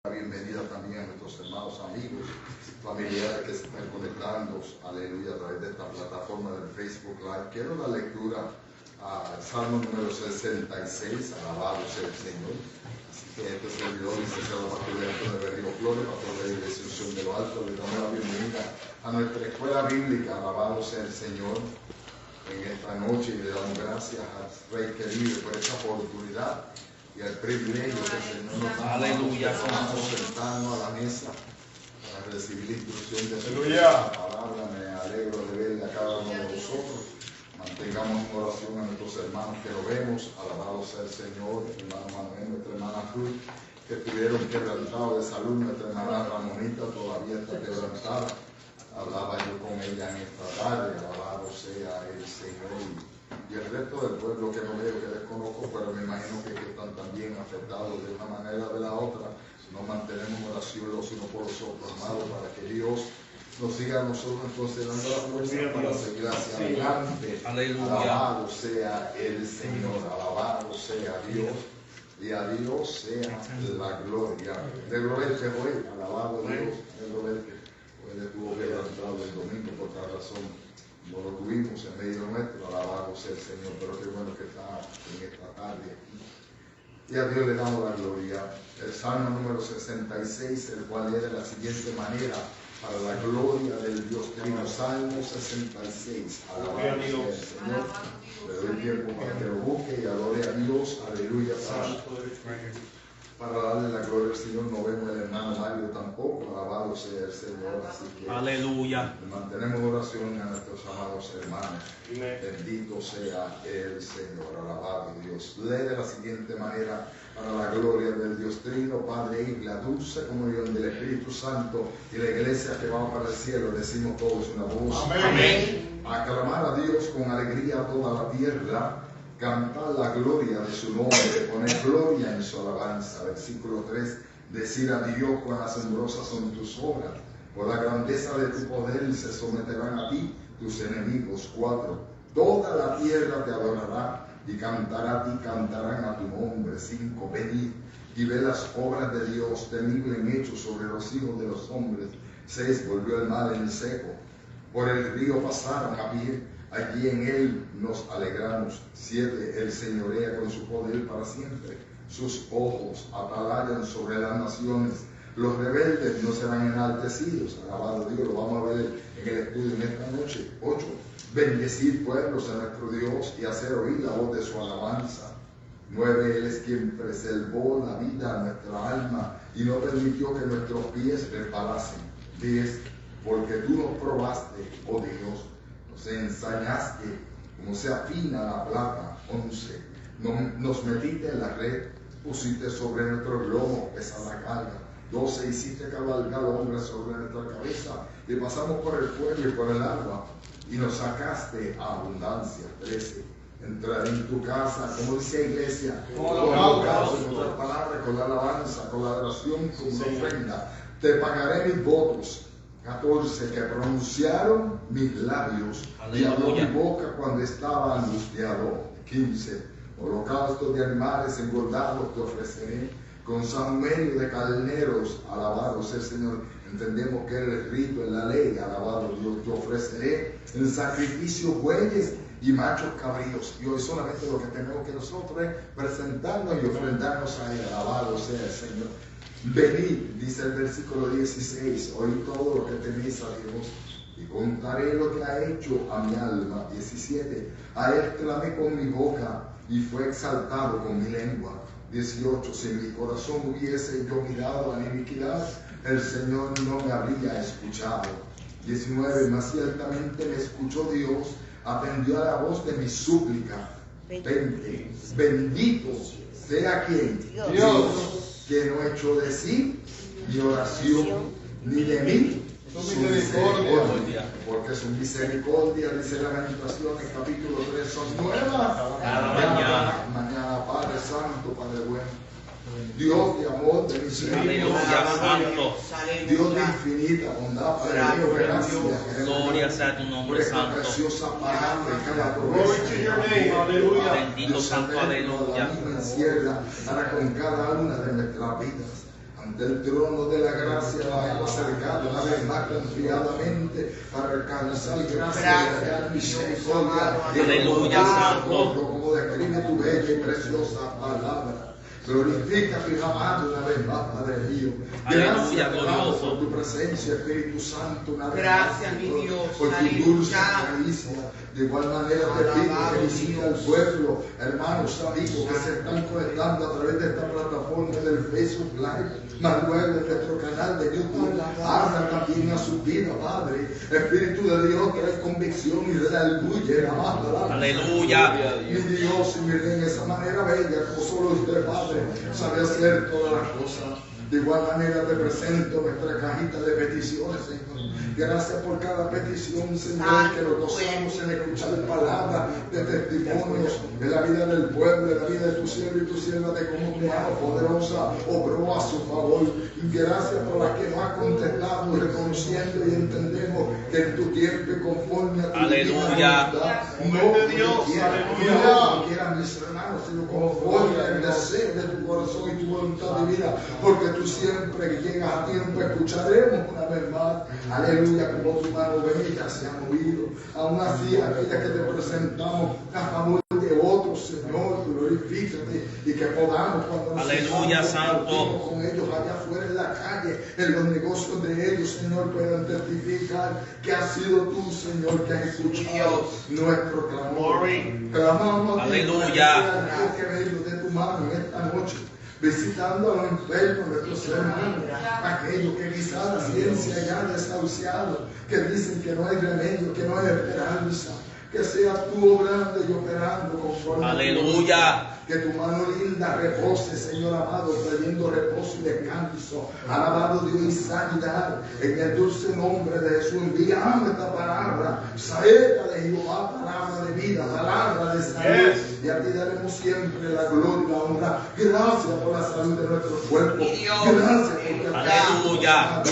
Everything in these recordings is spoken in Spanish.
La bienvenida también a nuestros hermanos, amigos, familiares que se están conectando, aleluya, a través de esta plataforma del Facebook Live. Quiero dar lectura al Salmo número 66, alabado sea el Señor. Así que este servidor, licenciado Pastor Antonio de Berrío Flores, pastor de la Iglesia Unción de lo Alto, le damos la bienvenida a nuestra escuela bíblica, alabado sea el Señor. En esta noche y le damos gracias al Rey querido por esta oportunidad y el privilegio que el Señor nos da. Aleluya, vamos a sentarnos a la mesa para recibir la instrucción de su palabra. Me alegro de verle a cada uno de vosotros. Mantengamos en oración a nuestros hermanos que lo vemos. Alabado sea el Señor, el hermano Manuel, nuestra hermana Cruz, que estuvieron quebrantados de salud. Nuestra hermana Ramonita todavía está quebrantada. Hablaba yo con ella en esta tarde, alabado sea el Señor, y el resto del pueblo que no veo, que desconozco, pero me imagino que están también afectados de una manera o de la otra. Nos mantenemos en oración los unos por los otros, amados, para que Dios nos siga a nosotros considerando la fuerza para seguir hacia adelante. Aleluya. Alabado sea el Señor, alabado sea Dios, y a Dios sea la gloria. De gloria que hoy, alabado Dios, de gloria que él estuvo quebrantado el domingo, por tal razón no lo tuvimos en medio nuestro, alabado sea el Señor, pero qué bueno que está en esta tarde aquí. Y a Dios le damos la gloria. El Salmo número 66, el cual es de la siguiente manera, para la gloria del Dios Trino. Salmo 66, alabado sea el Señor. Le doy tiempo para que lo busque y adore a Dios, aleluya. Para darle la gloria al Señor. No vemos el hermano Mario tampoco, alabado sea el Señor, así que aleluya. Mantenemos oración a nuestros amados hermanos. Bendito sea el Señor, alabado Dios. Lee de la siguiente manera, para la gloria del Dios Trino, Padre, y la dulce comunión del Espíritu Santo y la iglesia que va para el cielo, decimos todos una voz. Amén. Aclamar a Dios con alegría a toda la tierra. Cantar la gloria de su nombre, poner gloria en su alabanza. Versículo 3, decir a Dios cuán asombrosas son tus obras. Por la grandeza de tu poder se someterán a ti tus enemigos. 4, toda la tierra te adorará y cantará a ti, cantarán a tu nombre. 5, venid y ve las obras de Dios, temible en hecho sobre los hijos de los hombres. 6, volvió el mal en el seco. Por el río pasaron a pie. Allí en él nos alegramos. 7, él señorea con su poder para siempre. Sus ojos atalayan sobre las naciones. Los rebeldes no serán enaltecidos. Alabado Dios, lo vamos a ver en el estudio en esta noche. 8, bendecir pueblos a nuestro Dios y hacer oír la voz de su alabanza. 9, él es quien preservó la vida a nuestra alma y no permitió que nuestros pies resbalasen. 10, porque tú nos probaste, oh Dios, nos ensañaste como se afina la plata. 11, nos metiste en la red, pusiste sobre nuestro lomo pesada carga. 12, hiciste cabalgar hombres sobre nuestra cabeza y pasamos por el fuego y por el agua y nos sacaste a abundancia. 13, entrar en tu casa, como dice la iglesia, con la palabra, con la alabanza, con la adoración, con la ofrenda. Te pagaré mis votos. 14, que pronunciaron mis labios. Aleluya. Y habló mi boca cuando estaba angustiado. 15, holocaustos de animales engordados te ofreceré, con sahumerio de carneros, alabado sea el Señor. Entendemos que el rito en la ley, alabado Dios, te ofreceré en sacrificio bueyes y machos cabríos. Y hoy solamente lo que tenemos que nosotros es presentarnos y ofrendarnos a él, alabado sea el Señor. Venid, dice el versículo 16, oíd todo lo que tenéis a Dios y contaré lo que ha hecho a mi alma. 17, a él clamé con mi boca y fue exaltado con mi lengua. 18, si mi corazón hubiese yo mirado a la iniquidad, el Señor no me habría escuchado. 19, mas ciertamente me escuchó Dios, atendió a la voz de mi súplica. 20, bendito sea quien Dios, que no echó de sí mi oración, ni de mí su misericordia, porque su misericordia, dice Lamentaciones capítulo 3, son nuevas cada mañana. Padre Santo, Padre bueno, Dios de amor, de misericordia, Dios de infinita bondad, Padre mío, gracias. Gloria sea tu nombre santo. Preciosa palabra y cada promesa. Bendito santo, aleluya. Encierra para con cada una de nuestras vidas. ante el trono de la gracia hemos acercado una vez más confiadamente para alcanzar gracia y hallar misericordia. Aleluya, Santo. Como describe tu bella y preciosa palabra. Glorifica a mi amado una vez más, Padre mío. Aleluya, Gracias, glorioso. por tu presencia, Espíritu Santo, una vez Gracias, más, mi Señor, Dios. por tu Aleluya. dulce caricia. De igual manera te pido Alabado que visite al Dios. pueblo, hermanos, amigos que se están conectando a través de esta plataforma del Facebook Live, más luego en nuestro canal de YouTube. Habla también a su vida, Padre. Espíritu de Dios, trae convicción y redarguye la mano. Aleluya. Mi Dios y mi Rey, esa manera bella, como solo usted, Padre, sabe hacer todas las cosas. De igual manera te presento nuestra cajita de peticiones, Señor. Gracias por cada petición, Señor, que nos gozamos en escuchar palabras de testimonios en la vida del pueblo, en la vida de tu siervo y tu sierva, de cómo tu mano poderosa obró a su favor. Y gracias por la que nos ha contestado, reconociendo y entendemos que en tu tiempo y conforme a tu Aleluya. no quiera, mis hermanos, sino conforme al deseo de tu corazón y tu voluntad divina, porque tú siempre que llegas a tiempo escucharemos una vez más, aleluya, como tu mano bella se ha movido. Aún así, aquella que te presentamos a favor de otros, Señor, glorifícate y que podamos cuando nos Aleluya, Santo. con ellos allá afuera en la calle, en los negocios de ellos, Señor, puedan testificar que has sido tú, Señor, que has escuchado nuestro clamor. Clamamos a ti, Aleluya. que vengo de tu mano en esta noche, visitando a los enfermos, nuestros hermanos, aquellos que quizás la ciencia ya ha desahuciado, que dicen que no hay remedio, que no hay esperanza. Que sea tú obrando y operando conforme a tu Aleluya. que tu mano linda repose, Señor amado, trayendo reposo y descanso. Alabado Dios y sanidad. En el dulce nombre de Jesús enviamos esta palabra. Saeta de Jehová, palabra de vida, palabra de salud. Y a ti daremos siempre la gloria y la honra. Gracias por la salud de nuestro cuerpo. Gracias porque Aleluya.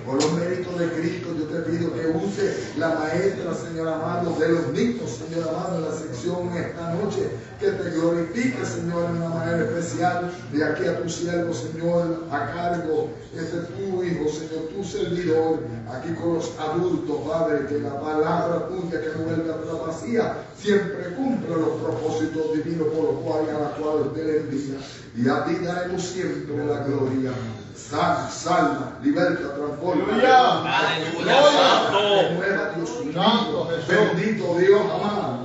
por los méritos de Cristo, yo te pido que use la maestra, Señor amado, de los niños, Señor amado, en la sección esta noche. Que te glorifique, Señor, de una manera especial. De aquí a tu siervo, Señor, a cargo tu hijo, Señor, tu servidor, aquí con los adultos, Padre, que la palabra tuya que no vuelve a la vacía, siempre cumple los propósitos divinos por los cuales a la cual usted le envía. Y a ti daremos siempre la gloria. Salva, liberta, transforma. Aleluya, Santo. Renueva, Dios mío. Bendito Dios, amado.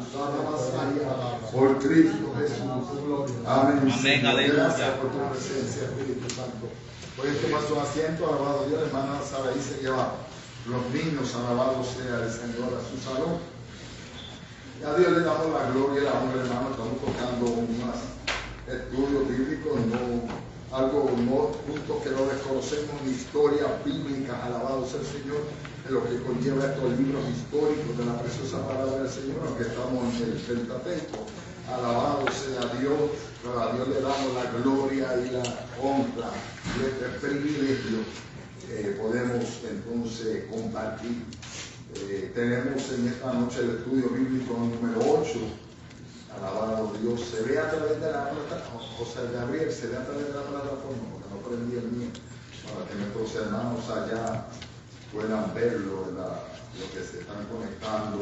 Por Cristo Jesús. Amén. Amén, aleluya. Gracias por tu presencia, Espíritu Santo. Pueden tomar su asiento, alabado Dios, hermana Sara, ahí se lleva los niños, alabado sea el Señor, a su salón. Y a Dios le damos la gloria y la honra, hermano. Estamos tocando unos estudios bíblicos, puntos que no desconocemos, ni historias bíblicas, alabado sea el Señor, en lo que conlleva estos libros históricos de la preciosa palabra del Señor, aunque estamos en el Pentateuco. Alabado sea Dios, a Dios le damos la gloria y la honra y este privilegio podemos entonces compartir. Tenemos en esta noche el estudio bíblico número 8. Alabado Dios, se ve a través de la plataforma, José Gabriel, se ve a través de la plataforma, porque no prendí el mío, para que nuestros hermanos allá puedan verlo, lo que se están conectando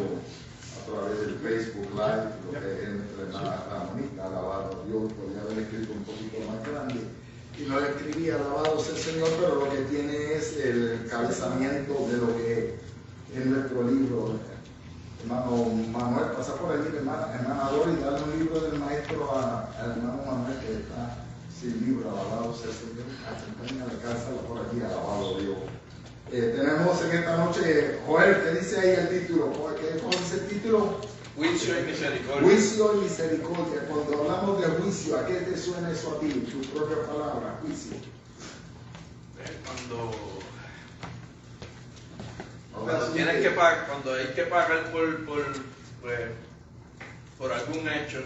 a través del Facebook Live, lo que es nuestra hermana Ramonita. Alabado Dios, podría haber escrito un poquito más grande, y no le escribí alabado sea el Señor, pero lo que tiene es el encabezamiento de lo que es nuestro libro. Hermano Manuel, pasa por allí, hermana Dori, dale un libro del maestro al hermano Manuel que está sin libro, alabado sea el Señor. Acompáñale a la casa por aquí, alabado Dios. Tenemos en esta noche, Joel, ¿qué dice ahí el título? ¿Cómo dice el título? Juicio y misericordia. Juicio y misericordia. Cuando hablamos de juicio, ¿a qué te suena eso a ti? Tu propia palabra, juicio. Cuando hay que pagar por algún hecho.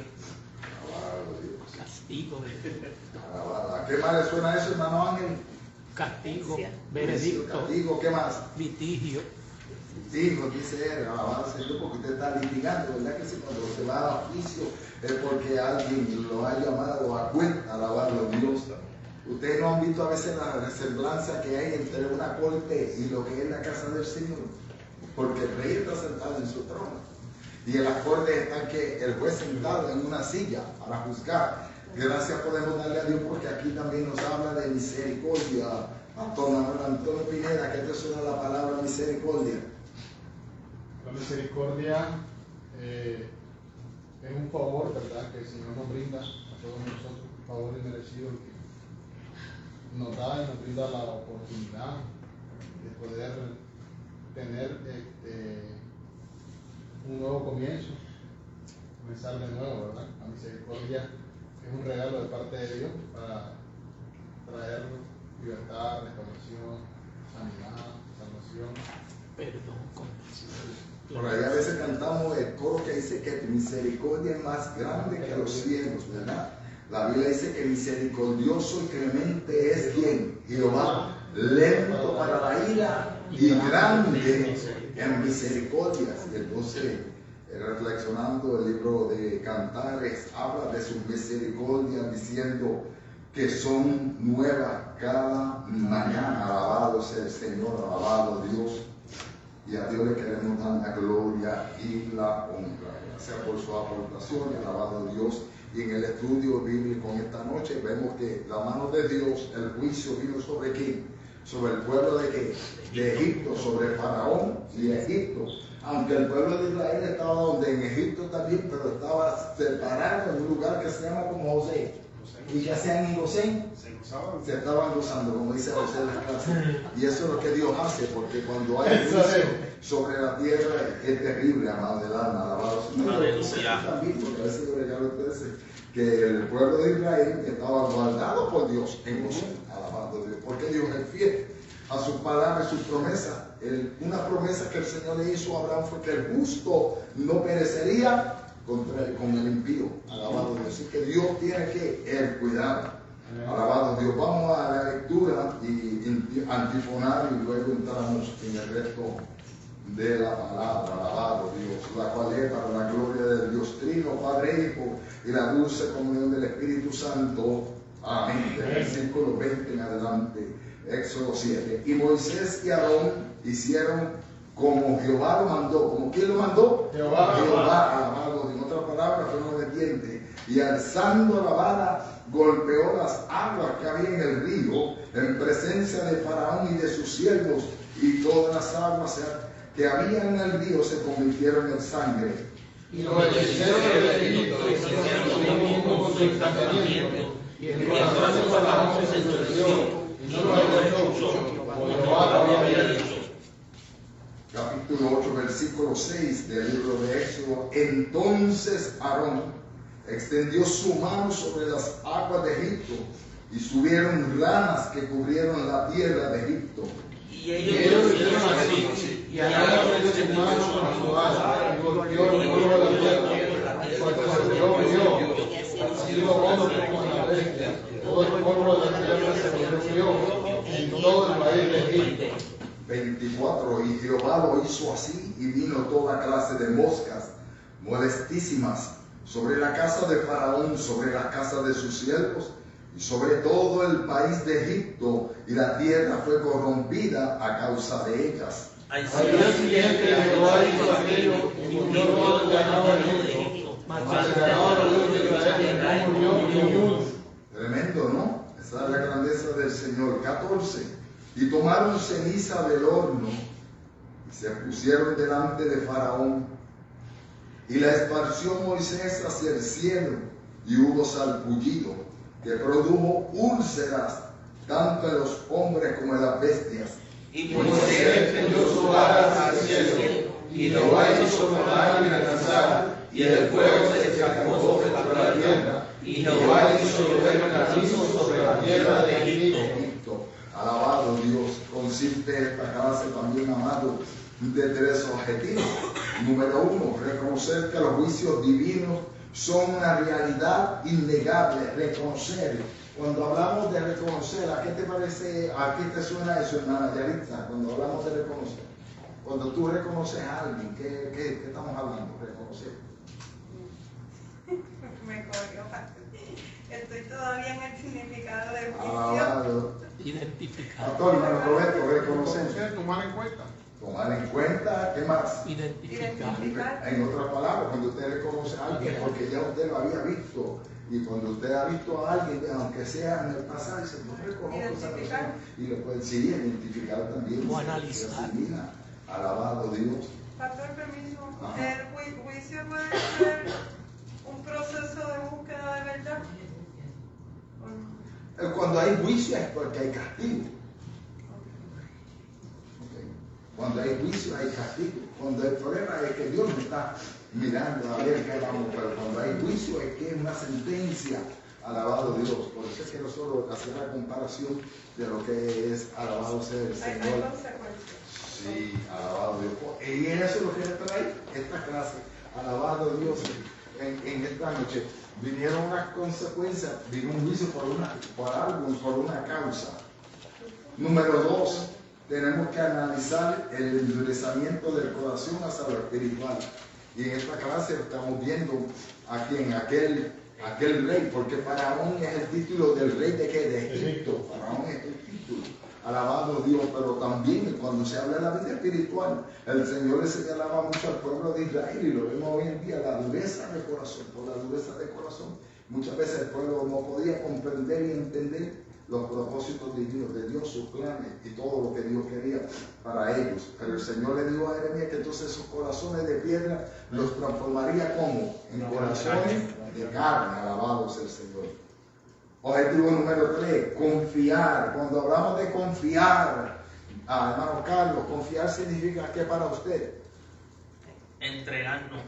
Alabado Dios. Castigo, Alabado. ¿A qué más le suena eso, hermano Ángel? castigo, veredicto, Castigo, ¿qué más? litigio. Litigio, dice él, alabado Señor, porque usted está litigando, ¿verdad que sí? Cuando se va a juicio es porque alguien lo ha llamado a cuenta, alabado Dios. Ustedes no han visto a veces la resemblanza que hay entre una corte y lo que es la casa del Señor, porque el rey está sentado en su trono y en las cortes está que el juez sentado en una silla para juzgar. Gracias podemos darle a Dios porque aquí también nos habla de misericordia. Pastor Manuel Antonio Pineda, ¿qué te suena la palabra misericordia? La misericordia es un favor, ¿verdad?, que el Señor nos brinda a todos nosotros, un favor inmerecido que nos da y nos brinda la oportunidad de poder tener un nuevo comienzo, comenzar de nuevo, ¿verdad? La misericordia es un regalo de parte de Dios para traer libertad, restauración, sanidad, salvación. Perdón, compasión. Por ahí a veces cantamos el coro que dice que tu misericordia es más grande que los cielos, ¿verdad? La Biblia dice que misericordioso y clemente es quien, Jehová, lento para la ira y grande en misericordias. Entonces, reflexionando el libro de Cantares, habla de sus misericordias diciendo que son nuevas cada mañana. Alabado sea el Señor, alabado Dios. Y a Dios le queremos dar la gloria y la honra. Gracias por su aportación, alabado Dios. Y en el estudio bíblico en esta noche vemos que la mano de Dios, el juicio vino sobre quién, sobre el pueblo de Egipto, sobre Faraón y Egipto. Aunque el pueblo de Israel estaba donde en Egipto también, pero estaba separado en un lugar que se llama como José. Y ya sean en Gosén, se estaban gozando, como dice José en la clase. Y eso es lo que Dios hace, porque cuando hay juicio sobre la tierra es terrible, amado del alma, alabado sea. También, porque a veces yo regalo a ustedes que el pueblo de Israel estaba guardado por Dios en Gosén, alabado Dios, porque Dios es fiel a sus palabras, sus promesas. Una promesa que el Señor le hizo a Abraham fue que el justo no perecería con el impío, alabado Dios. Así que Dios tiene que cuidar, alabado Dios. Vamos a la lectura y antifonar y luego entramos en el resto de la palabra, alabado Dios, la cual es para la gloria del Dios Trino, Padre, Hijo y la dulce comunión del Espíritu Santo. Amén. Del versículo 20 en adelante, Éxodo 7. Y Moisés y Aarón hicieron como Jehová lo mandó. ¿Como quién lo mandó? Jehová, alabado. En otras palabras, fueron obedientes. Y alzando la vara, golpeó las aguas que había en el río, en presencia de Faraón y de sus siervos, y todas las aguas que había en el río se convirtieron en sangre. Y los hechiceros de Egipto hicieron lo mismo con su encantamiento, y el corazón de Faraón se endureció, y no lo ayudó, como Jehová lo había dicho. Capítulo 8, versículo 6 del libro de Éxodo. Entonces Aarón extendió su mano sobre las aguas de Egipto, y subieron ranas que cubrieron la tierra de Egipto. Y ellos hicieron así, y Aarón metió su mano con su asa, y golpeó el polvo de la tierra, pues cuando Dios vio, así los hombres como las bestias, todo el polvo de la tierra se convirtió en todo el país de Egipto. 24. Y Jehová lo hizo así, y vino toda clase de moscas molestísimas sobre la casa de Faraón, sobre la casa de sus siervos, y sobre todo el país de Egipto, y la tierra fue corrompida a causa de ellas. Al día siguiente Jehová hizo aquello, y murió todo el ganado de Egipto, mas el ganado de Israel no murió ni uno. Tremendo, ¿no? Esa es la grandeza del Señor. 14. Y tomaron ceniza del horno y se pusieron delante de Faraón. Y la esparció Moisés hacia el cielo, y hubo salpullido que produjo úlceras tanto en los hombres como en las bestias. Y Moisés extendió su vara hacia el cielo, y Jehová hizo sonar y alcanzar, y el fuego se escapó sobre la tierra, y Jehová hizo llover granizo sobre la tierra de Egipto. Alabado Dios. Consiste esta clase también, amado, de 3 objetivos. Número 1, reconocer que los juicios divinos son una realidad innegable. Reconocer. Cuando hablamos de reconocer, ¿a qué te parece, a qué te suena eso, hermana Yaritza? Cuando hablamos de reconocer. Cuando tú reconoces a alguien, ¿qué estamos hablando? Reconocer. Me cogió Estoy todavía en el significado de juicio. Alabado. Identificar. Pastor, hermano Roberto, reconocer. Entonces, tomar en cuenta. Tomar en cuenta, ¿qué más? Identificar. En otras palabras, cuando usted reconoce a alguien, porque ya usted lo había visto, y cuando usted ha visto a alguien, aunque sea en el pasado, dice, no reconozco a esa persona, y lo puede sí, identificar también. O analizar. Alabado Dios. Pastor, permiso. Ajá. ¿El juicio puede ser un proceso de búsqueda de verdad? ¿O no? Cuando hay juicio es porque hay castigo. Okay. Cuando hay juicio hay castigo. Cuando el problema es que Dios no está mirando a ver qué vamos, pero cuando hay juicio es que es una sentencia. Alabado Dios. Por eso es que nosotros hacemos la comparación de lo que es alabado sea el Hay Señor. consecuencias. Sí, alabado Dios. Y eso es lo que trae esta clase. Alabado Dios. En esta noche vinieron unas consecuencias, vino un juicio por algo, por una causa. Número 2, tenemos que analizar el endurecimiento del corazón hacia lo espiritual. Y en esta clase estamos viendo aquí en aquel rey, porque Faraón es el título del rey de ¿qué? De Egipto. Faraón es el título. Alabado Dios, pero también cuando se habla de la vida espiritual, el Señor le señalaba mucho al pueblo de Israel y lo vemos hoy en día, la dureza de corazón, por la dureza de corazón. Muchas veces el pueblo no podía comprender y entender los propósitos divinos de Dios, sus planes y todo lo que Dios quería para ellos. Pero el Señor le dijo a Jeremías que entonces esos corazones de piedra los transformaría como en corazones de carne. Alabado sea el Señor. Objetivo número 3, confiar. Cuando hablamos de confiar, hermano Carlos, confiar significa ¿qué para usted? Entregarnos.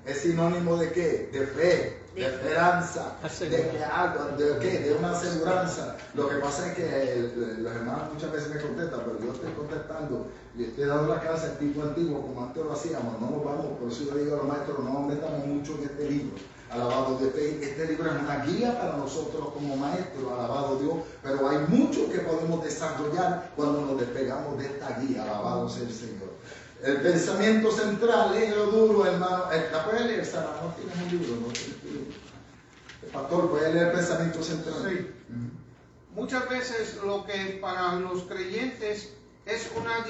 Es sinónimo de qué? De fe, de esperanza, de que algo, de qué, de una aseguranza. Lo que pasa es que los hermanos muchas veces me contestan, pero yo estoy contestando y estoy dando la clase antiguo, como antes lo hacíamos, no nos vamos, por eso yo digo a los maestros, no nos metamos mucho en este libro. Alabado Dios, este libro es una guía para nosotros como maestros, alabado Dios, pero hay mucho que podemos desarrollar cuando nos despegamos de esta guía, alabado sea el Señor. El pensamiento central, léelo duro, hermano. ¿La puede leer, Sara? No tienes un libro, no tienes un libro. Pastor, ¿puede leer el pensamiento central? Sí. Muchas veces lo que para los creyentes es una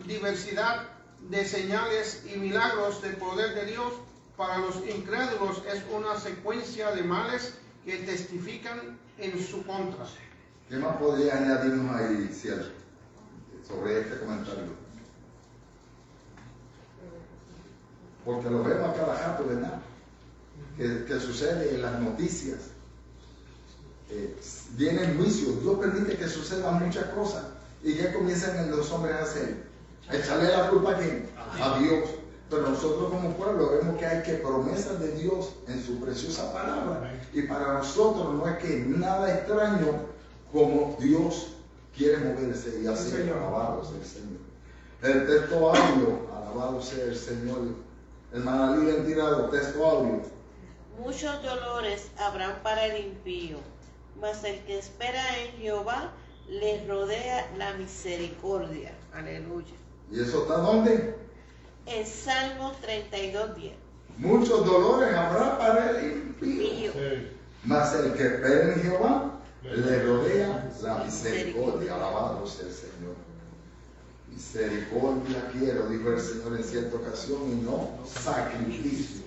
diversidad de señales y milagros del poder de Dios, para los incrédulos es una secuencia de males que testifican en su contra. ¿Qué más podría añadirnos ahí, Cielo, sobre este comentario? Porque lo vemos a cada rato, ¿verdad? Que sucede en las noticias. Viene el juicio, Dios permite que sucedan muchas cosas. ¿Y qué comienzan los hombres a hacer? Echarle la culpa a quién? A Dios. Pero nosotros como pueblo vemos que hay que promesas de Dios en su preciosa palabra. Y para nosotros no es que nada extraño como Dios quiere moverse y hacer. Alabado sea el Señor. El texto audio, alabado sea el Señor. Hermana Lilian Tirado, texto audio. Muchos dolores habrán para el impío, mas el que espera en Jehová le rodea la misericordia. Aleluya. ¿Y eso está dónde? En Salmo 32:10. Muchos dolores habrá para el impío, mas el que espera en Jehová le rodea la misericordia. Alabado sea el Señor. Misericordia quiero, dijo el Señor en cierta ocasión, y no sacrificio.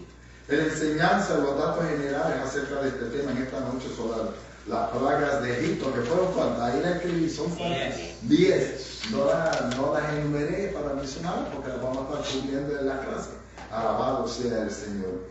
En la enseñanza, los datos generales acerca de este tema en esta noche sobre las plagas de Egipto, que fueron cuantas, ahí la escribí, son 10. No las enumeré para mencionarlas porque las vamos a estar cubriendo en la clase. Alabado sea el Señor.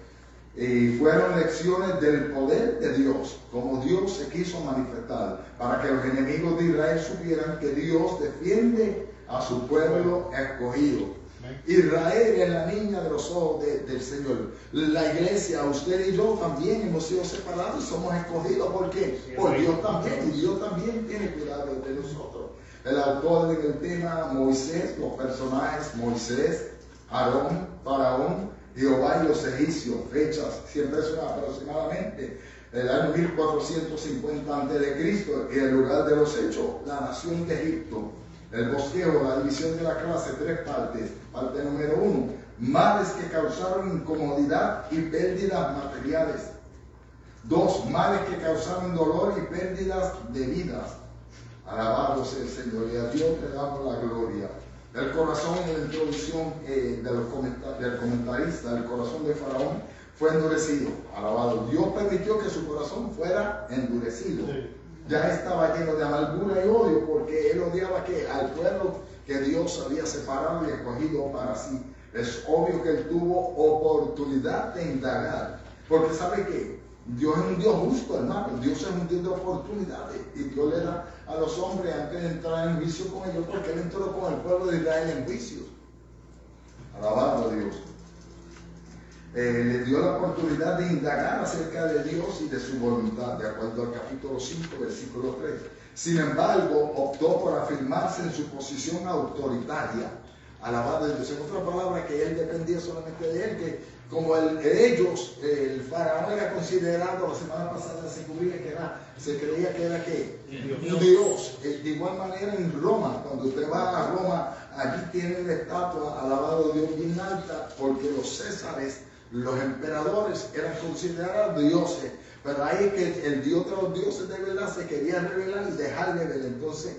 Y fueron lecciones del poder de Dios, como Dios se quiso manifestar, para que los enemigos de Israel supieran que Dios defiende a su pueblo escogido. Israel es la niña de los ojos del Señor. La iglesia, usted y yo también hemos sido separados y somos escogidos. ¿Por qué? Por Dios también. Y Dios también tiene cuidado de nosotros. El autor en el tema Moisés, los personajes Moisés, Aarón, Faraón, Jehová y los egipcios. Fechas, siempre son aproximadamente el año 1450 a.C. y el lugar de los hechos, la nación de Egipto. El bosquejo, la división de la clase, 3 partes. Parte número 1, males que causaron incomodidad y pérdidas materiales. 2 males que causaron dolor y pérdidas de vidas. Alabado sea el Señor, y a Dios le damos la gloria. El corazón, en la introducción del comentarista, el corazón de Faraón fue endurecido. Alabado. Dios permitió que su corazón fuera endurecido. Ya estaba lleno de amargura y odio porque él odiaba al pueblo que Dios había separado y escogido para sí. Es obvio que él tuvo oportunidad de indagar, porque sabe que Dios es un Dios justo, hermano. Dios es un Dios de oportunidades y Dios le da a los hombres antes de entrar en juicio con ellos, porque él entró con el pueblo de Israel en juicio. Alabado a Dios. Le dio la oportunidad de indagar acerca de Dios y de su voluntad, de acuerdo al capítulo 5, versículo 3. Sin embargo, optó por afirmarse en su posición autoritaria. Alabado a Dios. En otra palabra, que él dependía solamente de él, que como el faraón era considerado, la semana pasada se creía que era un dios. De igual manera en Roma, cuando usted va a Roma, allí tienen la estatua, alabado a Dios, bien alta, porque los césares, los emperadores, eran considerados dioses. Pero ahí es que el Dios de los dioses de verdad se quería revelar y dejar de ver. Entonces,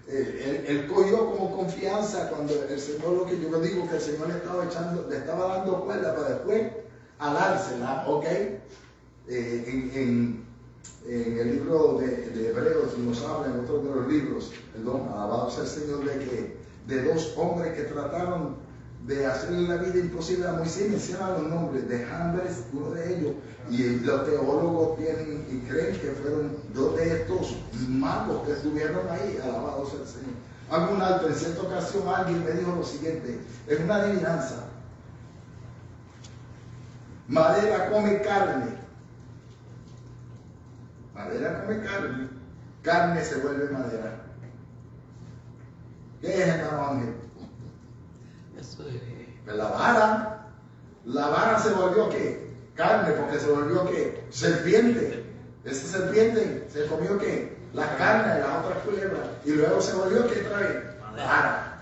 él cogió como confianza cuando el Señor, lo que yo digo, que el Señor le estaba dando cuerda para después alársela, ¿ok? En el libro de Hebreos nos habla, en otro de los libros, perdón, alabado sea el Señor, de 2 hombres que trataron de hacerle la vida imposible a Moisés. Mencionan los nombres de Jambres, uno de ellos, y los teólogos tienen y creen que fueron 2 de estos magos que estuvieron ahí. Alabado sea el Señor. Algún alto, en cierta ocasión alguien me dijo lo siguiente: es una adivinanza. Madera come carne. Madera come carne. Carne se vuelve madera. ¿Qué es, hermano Ángel? Eso es. Pues la vara se volvió ¿qué? Carne, porque se volvió ¿qué? Serpiente. Esa serpiente se comió ¿qué? La carne de las otras culebras. Y luego se volvió ¿qué trae? Vara.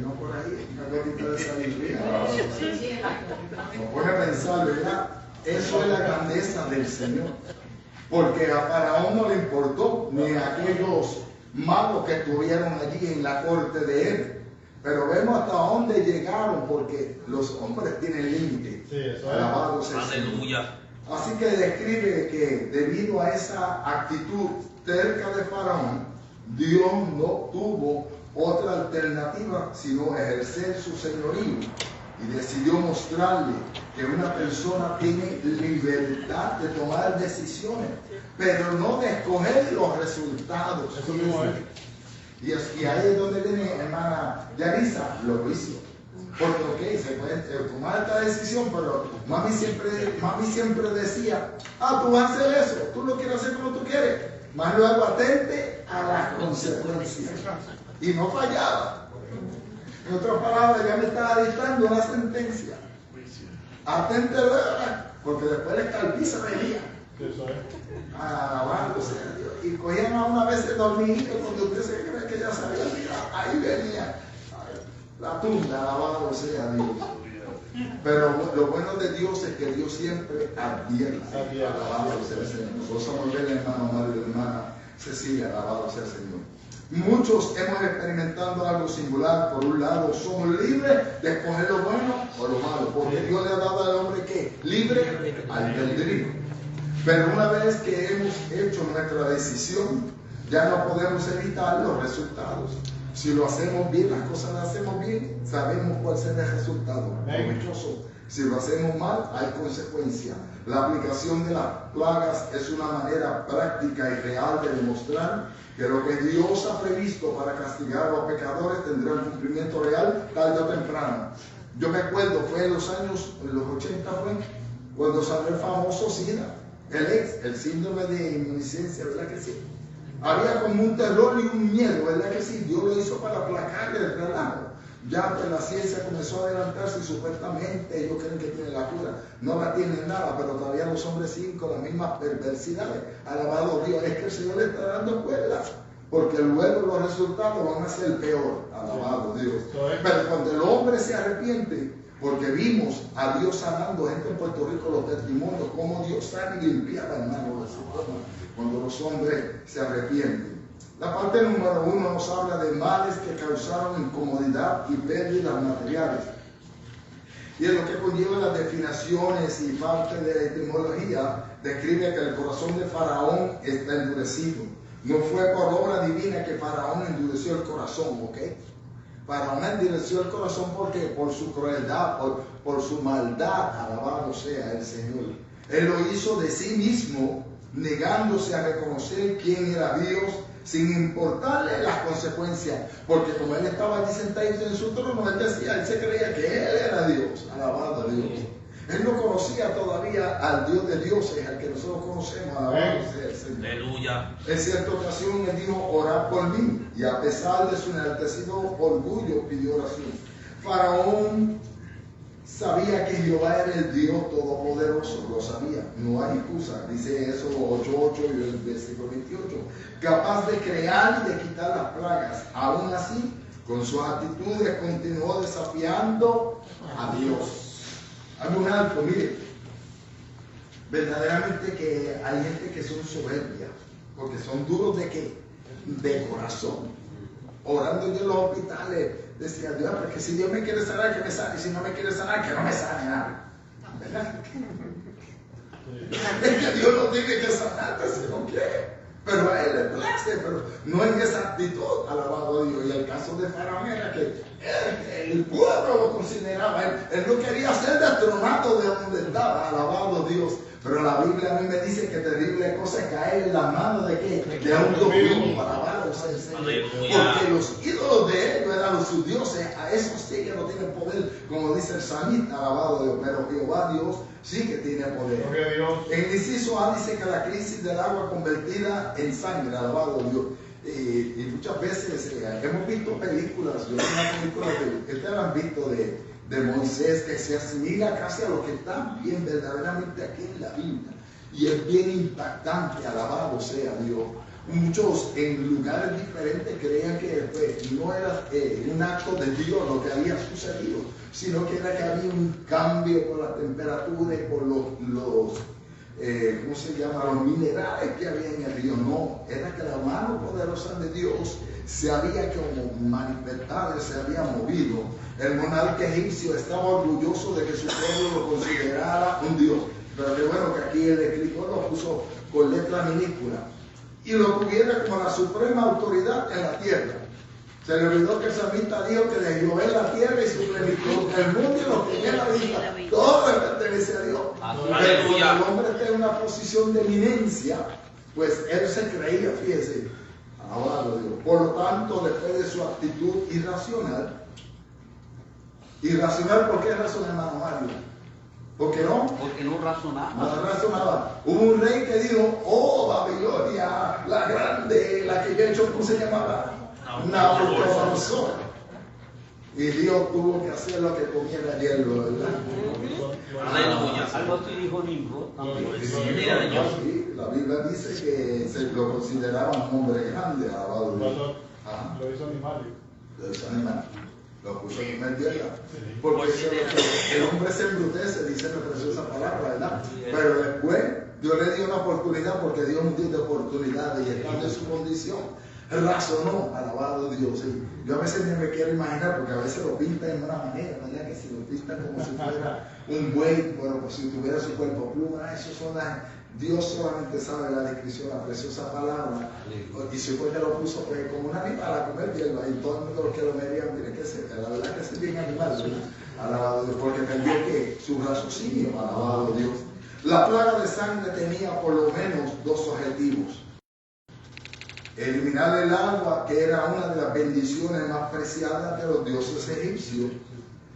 No por ahí, una gotita de sabiduría. Nos pone a pensar, ¿verdad? Eso es la grandeza del Señor. Porque a Faraón no le importó, ni a aquellos magos que estuvieron allí en la corte de él. Pero vemos hasta dónde llegaron, porque los hombres tienen límite. Sí, eso es. Alabado sea el Señor. Aleluya. Así que describe que debido a esa actitud terca de Faraón, Dios no tuvo otra alternativa sino ejercer su señorío, y decidió mostrarle que una persona tiene libertad de tomar decisiones, pero no de escoger los resultados. Eso mismo es. Y ahí es donde viene, hermana Yarisa, los juicios. Porque ok, se puede tomar esta decisión, pero mami siempre decía, tú vas a hacer eso, tú lo quieres hacer como tú quieres, más luego atente a las consecuencias. Y no fallaba. En otras palabras, ya me estaba dictando una sentencia. Atente luego, porque después el escalpiza venía. Eso es. Alabándose a Dios. Y cogían a una vez el dormidito cuando usted se cree que ya sabía, mira, ahí venía la tunda, alabado sea Dios. Pero lo bueno de Dios es que Dios siempre advierte. Alabado sea el Señor. Nosotros somos el hermano Mario y la hermana Cecilia, alabado sea el Señor. Muchos hemos experimentado algo singular. Por un lado, somos libres de escoger lo bueno o lo malo, porque Dios le ha dado al hombre ¿qué? Libre albedrío. Pero una vez que hemos hecho nuestra decisión, ya no podemos evitar los resultados. Si lo hacemos bien, las cosas las hacemos bien, sabemos cuál será el resultado provechoso. Si lo hacemos mal, hay consecuencias. La aplicación de las plagas es una manera práctica y real de demostrar que lo que Dios ha previsto para castigar a los pecadores tendrá un cumplimiento real tarde o temprano. Yo me acuerdo, fue en los 80 fue, cuando salió el famoso SIDA, el síndrome de inmunodeficiencia, ¿verdad que sí? Había como un terror y un miedo, ¿verdad que sí? Dios lo hizo para aplacarle el relajo. Ya pues la ciencia comenzó a adelantarse y supuestamente ellos creen que tienen la cura. No la tienen nada, pero todavía los hombres siguen con las mismas perversidades. Alabado Dios, es que el Señor le está dando cuerda, porque luego los resultados van a ser peor. Alabado Dios. Pero cuando el hombre se arrepiente, Porque vimos a Dios sanando gente en Puerto Rico, los testimonios, cómo Dios sana y limpiaba, hermano, de su forma, cuando los hombres se arrepienten. La parte número 1 nos habla de males que causaron incomodidad y pérdidas materiales. Y en lo que conlleva las definiciones y parte de la etimología, describe que el corazón de Faraón está endurecido. No fue por obra divina que Faraón endureció el corazón, ¿ok? Faraón endureció el corazón porque por su crueldad, por su maldad, alabado sea el Señor. Él lo hizo de sí mismo, negándose a reconocer quién era Dios, sin importarle las consecuencias, porque como él estaba allí sentado en su trono, él decía, él se creía que él era Dios, alabado a Dios. Él no conocía todavía al Dios de dioses, al que nosotros conocemos, alabado sea el Señor. Aleluya. En cierta ocasión él dijo, orad por mí, y a pesar de su enaltecido orgullo pidió oración. Faraón sabía que Jehová era el Dios todopoderoso, lo sabía, no hay excusa, dice eso 8:8 y el versículo 28, capaz de crear y de quitar las plagas. Aún así, con sus actitudes continuó desafiando a Dios. Hago un alto, mire, verdaderamente que hay gente que son soberbias, porque son duros de qué, de corazón. Orando yo en los hospitales, decía Dios, porque si Dios me quiere sanar, que me sane, y si no me quiere sanar, que no me sane nada. ¿Verdad? Es que Dios no tiene que sanarte, sino que, pero a él le place, pero no en esa actitud, alabado a Dios. Y el caso de Faraón era que el pueblo lo consideraba, él no quería ser destronado de donde estaba, alabado a Dios. Pero la Biblia a mí me dice que terrible cosa es caer en las manos de qué, de un Dios vivo, alabado sea el Señor. Porque los ídolos de ellos eran sus dioses, a esos sí que no tienen poder, como dice el salmista, alabado a Dios. Pero Jehová Dios sí que tiene poder. En el inciso A dice que la crisis del agua convertida en sangre, alabado a Dios. Y muchas veces hemos visto películas, yo vi una película que ustedes han visto de Moisés, que se asimila casi a lo que está bien verdaderamente aquí en la Biblia. Y es bien impactante, alabado sea Dios. Muchos en lugares diferentes creían que no era un acto de Dios lo que había sucedido, sino que era que había un cambio por la temperatura y por los ¿cómo se llama? Los minerales que había en el río. No, era que la mano poderosa de Dios se había como manifestado, se había movido. El monarca egipcio estaba orgulloso de que su pueblo lo considerara un Dios. Pero que bueno que aquí el escritor lo puso con letra minúscula. Y lo tuviera como la suprema autoridad en la tierra. Se le olvidó que el salmista dijo que de Jehová es la tierra y su plenitud, el mundo y lo que en la vida, todo le pertenece a Dios. Pero cuando el hombre está en una posición de eminencia, pues él se creía, fíjese, alabado Dios. Por lo tanto, después de su actitud irracional, ¿por qué razón, hermano Mario? ¿Por qué no? Porque no razonaba. No razonaba. Hubo un rey que dijo, oh Babilonia, la grande, la que yo he hecho, ¿cómo se llamaba? Nabucodonosor. Y Dios tuvo que hacer lo que comiera hielo, ¿verdad? Aleluya. Algo así dijo Nimrod también. Sí, la Biblia dice que se lo consideraban un hombre grande, alabado Dios. Lo hizo animales. Lo hizo animal. Lo puso en comer tierra. Porque el hombre se embrutece, dice la preciosa palabra, ¿verdad? Pero después Dios le dio una oportunidad, porque Dios es un Dios de oportunidades y estando en su condición razonó, alabado Dios. Sí. Yo a veces ni me quiero imaginar, porque a veces lo pintan de una manera, ¿verdad? Que si lo pintan como si fuera un buey, bueno, pues si tuviera su cuerpo pluma, eso son las... Dios solamente sabe la descripción, la preciosa palabra. Y si fue que lo puso pues, como un animal a comer hierba, y todo el mundo lo que lo vería, mire que la verdad que es bien animal, ¿verdad? Alabado Dios, porque perdió que su raciocinio, alabado Dios. La plaga de sangre tenía por lo menos dos objetivos. Eliminar el agua, que era una de las bendiciones más preciadas de los dioses egipcios,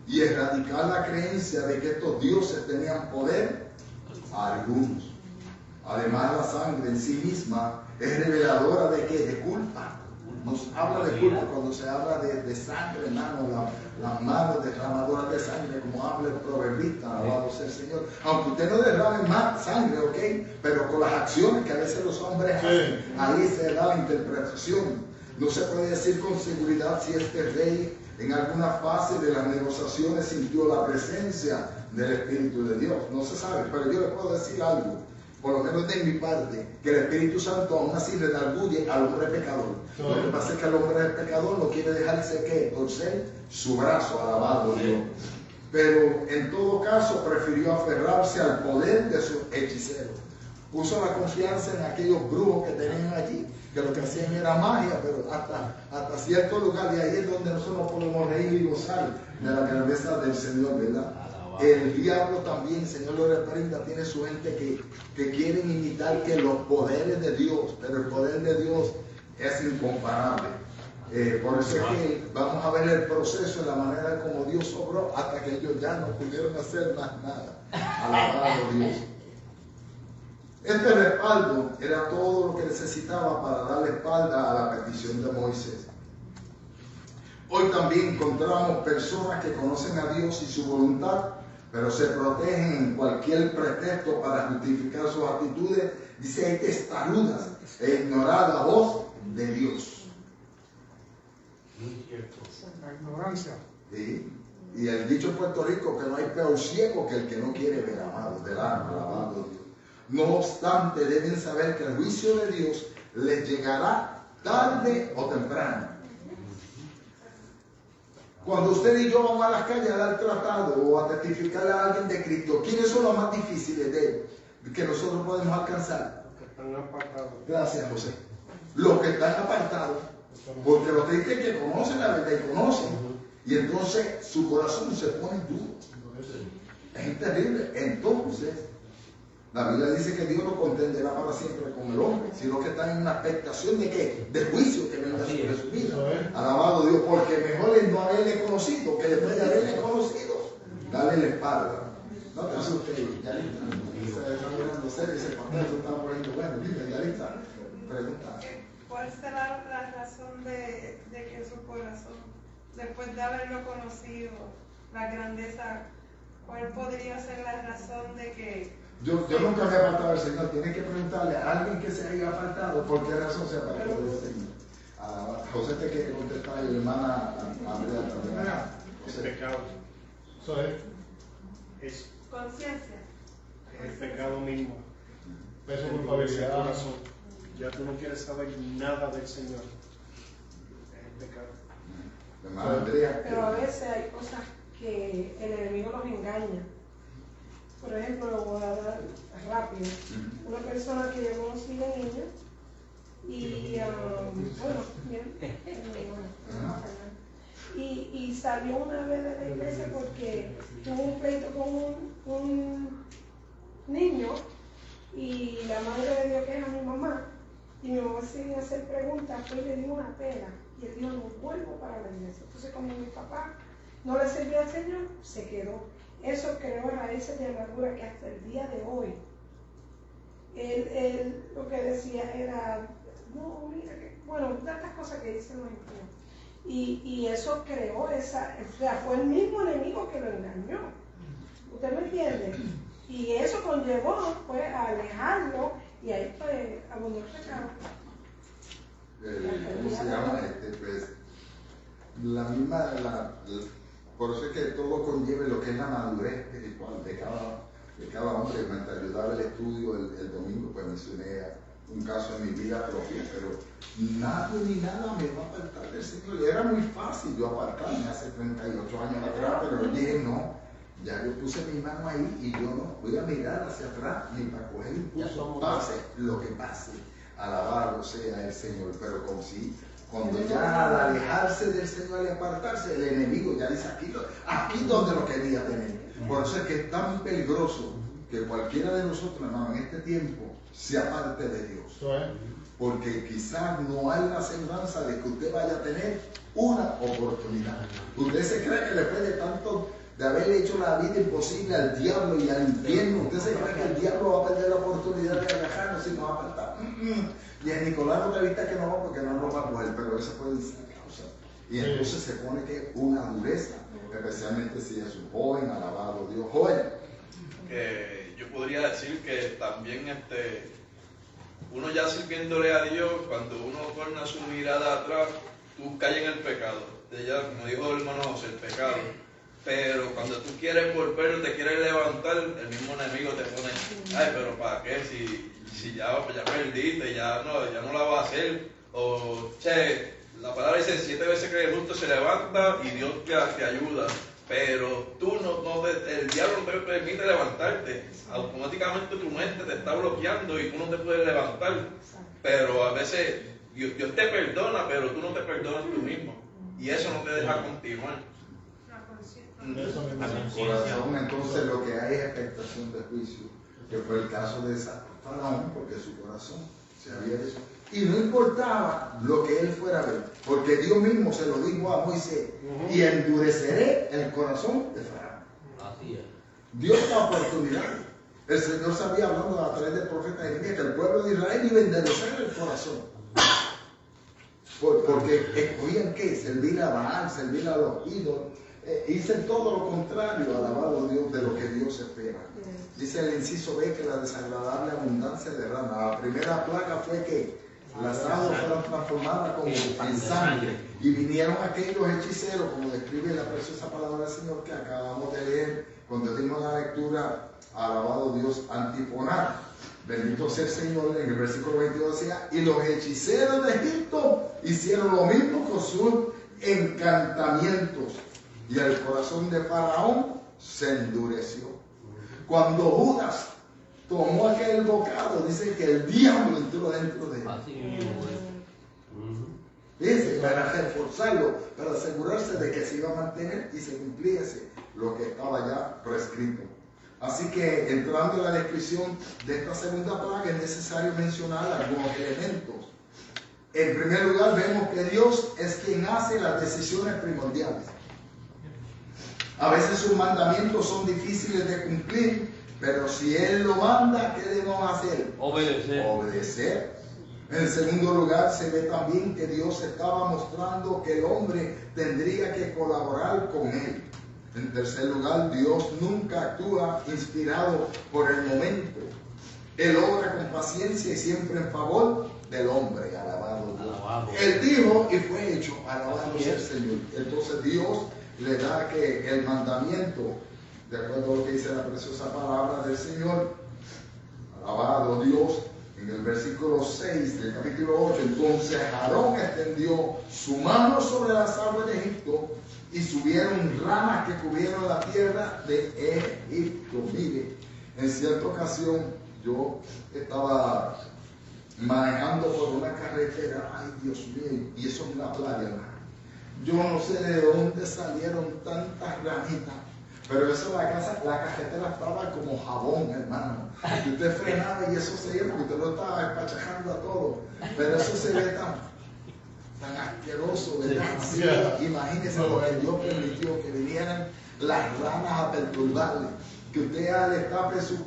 y erradicar la creencia de que estos dioses tenían poder a algunos. Además, la sangre en sí misma es reveladora de ¿qué? De culpa. Nos habla de culpa cuando se habla de sangre, hermano, las manos derramadoras de sangre, como habla el proverbista, alabado sea el Señor. Aunque usted no derrame más sangre, ¿ok? Pero con las acciones que a veces los hombres hacen, ahí se da la interpretación. No se puede decir con seguridad si este rey en alguna fase de las negociaciones sintió la presencia del Espíritu de Dios. No se sabe, pero yo le puedo decir algo, por lo menos de mi parte, que el Espíritu Santo aún así redarguye al hombre pecador. Lo que pasa es que el hombre pecador no quiere dejarse que torcer su brazo, alabado Dios. Pero en todo caso prefirió aferrarse al poder de sus hechiceros. Puso la confianza en aquellos brujos que tenían allí, que lo que hacían era magia, pero hasta cierto lugar, y ahí es donde nosotros podemos reír y gozar de la grandeza del Señor, ¿verdad? El diablo también, Señor lo reprenda, tiene su gente que quieren imitar que los poderes de Dios, pero el poder de Dios es incomparable. Por eso es que vamos a ver el proceso, la manera como Dios obró, hasta que ellos ya no pudieron hacer más nada. Alabado Dios. Este respaldo era todo lo que necesitaba para darle espalda a la petición de Moisés. Hoy también encontramos personas que conocen a Dios y su voluntad, pero se protegen en cualquier pretexto para justificar sus actitudes. Dice, hay testarudas e ignorar la voz de Dios. La ignorancia. ¿Sí? Y el dicho en Puerto Rico que no hay peor ciego que el que no quiere ver, amados, del alma, alabado Dios. No obstante, deben saber que el juicio de Dios les llegará tarde o temprano. Cuando usted y yo vamos a las calles a dar tratado o a testificarle a alguien de Cristo, ¿quiénes son los más difíciles que nosotros podemos alcanzar? Los que están apartados. Gracias, José. Los que están apartados. Porque los tristes que conocen la verdad y conocen. Y entonces su corazón se pone duro. Es terrible. Entonces, la Biblia dice que Dios no contenderá para siempre con el hombre, sino que están en una expectación de ¿qué? Del juicio que vendrá sobre su vida. Alabado Dios, porque mejor es no haberle conocido que después de haberle conocido, darle la espalda. No te asustes, ya está mirando serio, ese papel se está poniendo bueno. Dime, ya está. Pregunta. ¿Cuál será la razón de que su corazón, después de haberlo conocido, la grandeza, cuál podría ser la razón de que... Yo nunca me he apartado del Señor. Tienes que preguntarle a alguien que se haya apartado por qué razón se apartó del Señor. José te quiere contestar, y la hermana Andrea también. Es pecado. Eso Es conciencia. el pecado mismo. peso, En tu culpabilidad. corazón. Ya tú no quieres saber nada del Señor. Es el pecado. Hermana Andrea. Pero a veces hay cosas que el enemigo nos engaña. Por ejemplo, lo voy a dar rápido. Una persona que yo conocí de niño y, bueno, bien, y salió una vez de la iglesia porque tuvo un pleito con un niño y la madre le dio queja a mi mamá y mi mamá sin hacer preguntas pues le dio una pela y él dijo no vuelvo para la iglesia. Entonces como mi papá no le servía al Señor, se quedó. Eso creó raíces de amargura que hasta el día de hoy él lo que decía era no, mira que, bueno, tantas cosas que dicen los impíos. Y eso creó esa, o sea, fue el mismo enemigo que lo engañó. ¿Usted me entiende? Y eso conllevó pues a alejarlo y ahí pues abundó el pecado. ¿Cómo se llama? Pues, la misma, por eso es que todo conlleve lo que es la madurez espiritual de cada hombre. Mientras yo daba el estudio el domingo, pues mencioné un caso en mi vida propia, pero nadie ni nada me va a apartar del Señor. Y era muy fácil yo apartarme hace 38 años atrás, pero yo dije no, ya yo puse mi mano ahí y yo no voy a mirar hacia atrás ni para coger impulso, pase lo que pase. Alabado sea el Señor, pero con sí. Cuando ya al alejarse del Señor y apartarse, el enemigo ya dice aquí donde lo quería tener. Por eso es que es tan peligroso que cualquiera de nosotros, hermano, en este tiempo se aparte de Dios. Porque quizás no hay la semblanza de que usted vaya a tener una oportunidad. Usted se cree que después de tanto, de haberle hecho la vida imposible al diablo y al infierno, usted se cree que el diablo va a perder la oportunidad de agajarnos y nos va a apartar. Y a Nicolás no te viste que no, porque no nos va a coger, pero eso puede ser la causa. Y entonces se pone que una dureza, especialmente si es un joven, alabado Dios, joven. Yo podría decir que también uno ya sirviéndole a Dios, cuando uno torna su mirada atrás, tú caes en el pecado. Ya, como dijo el hermano José, el pecado. Pero cuando tú quieres volver, te quieres levantar, el mismo enemigo te pone, ay, pero ¿para qué? Si ya perdiste, ya no la vas a hacer. O, che, la palabra dice 7 veces que el justo se levanta y Dios te ayuda. Pero tú el diablo no te permite levantarte. Automáticamente tu mente te está bloqueando y tú no te puedes levantar. Pero a veces Dios te perdona, pero tú no te perdonas tú mismo. Y eso no te deja continuar. En el corazón, entonces, lo que hay es expectación de juicio, que fue el caso de Faraón, porque su corazón se había hecho. Y no importaba lo que él fuera a ver, porque Dios mismo se lo dijo a Moisés, y endureceré el corazón de Faraón. Así es. Dios da oportunidad. El Señor sabía, hablando a través del profeta Jeremías, que el pueblo de Israel iba a endurecer el corazón. Porque escogían qué, servir a Baal, servir a los ídolos. Hice todo lo contrario, alabado Dios, de lo que Dios espera. Dice el inciso B que la desagradable abundancia de rana. La primera plaga fue que las aguas fueron transformadas como en sangre. Y vinieron aquellos hechiceros, como describe la preciosa palabra del Señor que acabamos de leer cuando dimos la lectura, alabado Dios, antifonar. Bendito sea el Señor, en el versículo 22 decía, y los hechiceros de Egipto hicieron lo mismo con sus encantamientos. Y el corazón de Faraón se endureció. Cuando Judas tomó aquel bocado, dice que el diablo entró dentro de él. Así mismo es. Dice, para reforzarlo, para asegurarse de que se iba a mantener y se cumpliese lo que estaba ya prescrito. Así que, entrando en la descripción de esta segunda plaga, es necesario mencionar algunos elementos. En primer lugar, vemos que Dios es quien hace las decisiones primordiales. A veces sus mandamientos son difíciles de cumplir, pero si Él lo manda, ¿qué debemos hacer? Obedecer. Obedecer. En segundo lugar, se ve también que Dios estaba mostrando que el hombre tendría que colaborar con Él. En tercer lugar, Dios nunca actúa inspirado por el momento. Él obra con paciencia y siempre en favor del hombre. Alabado Dios. Alabado. Él dijo y fue hecho. Alabado sea el Señor. Entonces Dios le da que el mandamiento, de acuerdo a lo que dice la preciosa palabra del Señor, alabado Dios, en el versículo 6 del capítulo 8, entonces Aarón extendió su mano sobre las aguas de Egipto y subieron ramas que cubrieron la tierra de Egipto. Mire, en cierta ocasión yo estaba manejando por una carretera, ay Dios mío, y eso es una playa, hermano. Yo no sé de dónde salieron tantas ramitas, pero eso la carretera estaba como jabón, hermano. Y usted frenaba y eso se iba, porque usted lo estaba espachajando a todo. Pero eso se ve tan asqueroso, ¿verdad? Sí, imagínese lo que Dios permitió, que vinieran las ranas a perturbarle. Que usted al destape su...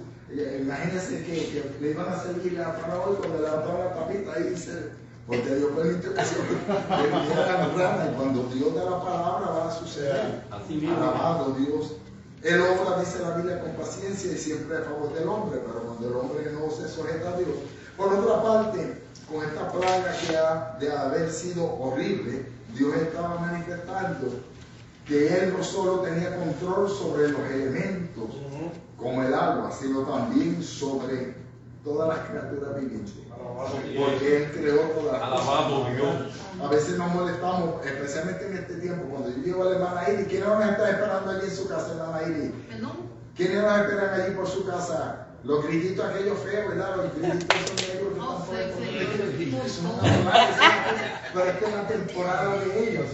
imagínese que le iban a servir a Faraón cuando le levantaban la tapita ahí dice... Porque Dios permitió que vinieran las ranas y cuando Dios da la palabra va a suceder. Así mismo. Alabado Dios. Él obra, dice la Biblia, con paciencia y siempre a favor del hombre, pero cuando el hombre no se sujeta a Dios. Por otra parte, con esta plaga que ha de haber sido horrible, Dios estaba manifestando que Él no solo tenía control sobre los elementos, como el agua, sino también sobre todas las criaturas vivientes. Porque Él creó todas las cosas. Alabado Dios. A veces nos molestamos, especialmente en este tiempo, cuando yo llevo a la hermana Iri. ¿Quiénes nos están esperando allí en su casa, hermana Iri? ¿Quiénes nos esperan allí por su casa? Los grillitos aquellos feos, ¿verdad? Los grillitos son negros que están por ahí. Es una plaga, pero es que es la temporada de ellos.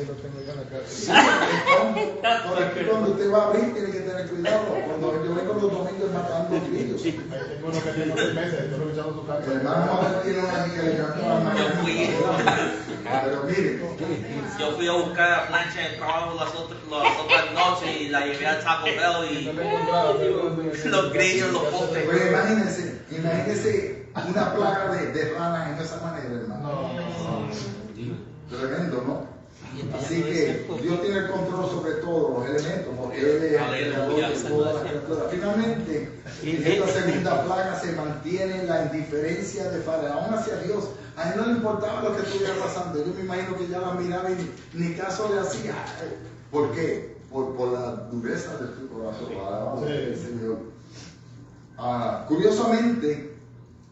Sí, por aquí cuando usted va a abrir tiene que tener cuidado. Cuando yo vengo los domingos matando grillos. Tengo uno que tiene 6 meses, estoy luchando su casa. El hermano Manuel tiene una amiga que Yo fui. pero mire, Yo fui a buscar la plancha de trabajo las otras noches y la llevé al Taco Bell y los grillos, los postes. pues imagínese una plaga de ranas en esa manera, hermano. Tremendo, ¿no? Así que Dios tiene el control sobre todos los elementos, porque Él es el creador de todas las criaturas. Finalmente, en esta segunda plaga se mantiene la indiferencia de Faraón hacia Dios. A él no le importaba lo que estuviera pasando. Yo me imagino que ya la miraba y ni caso le hacía. ¿Por qué? Por la dureza de su corazón. Alabado el Señor. Curiosamente,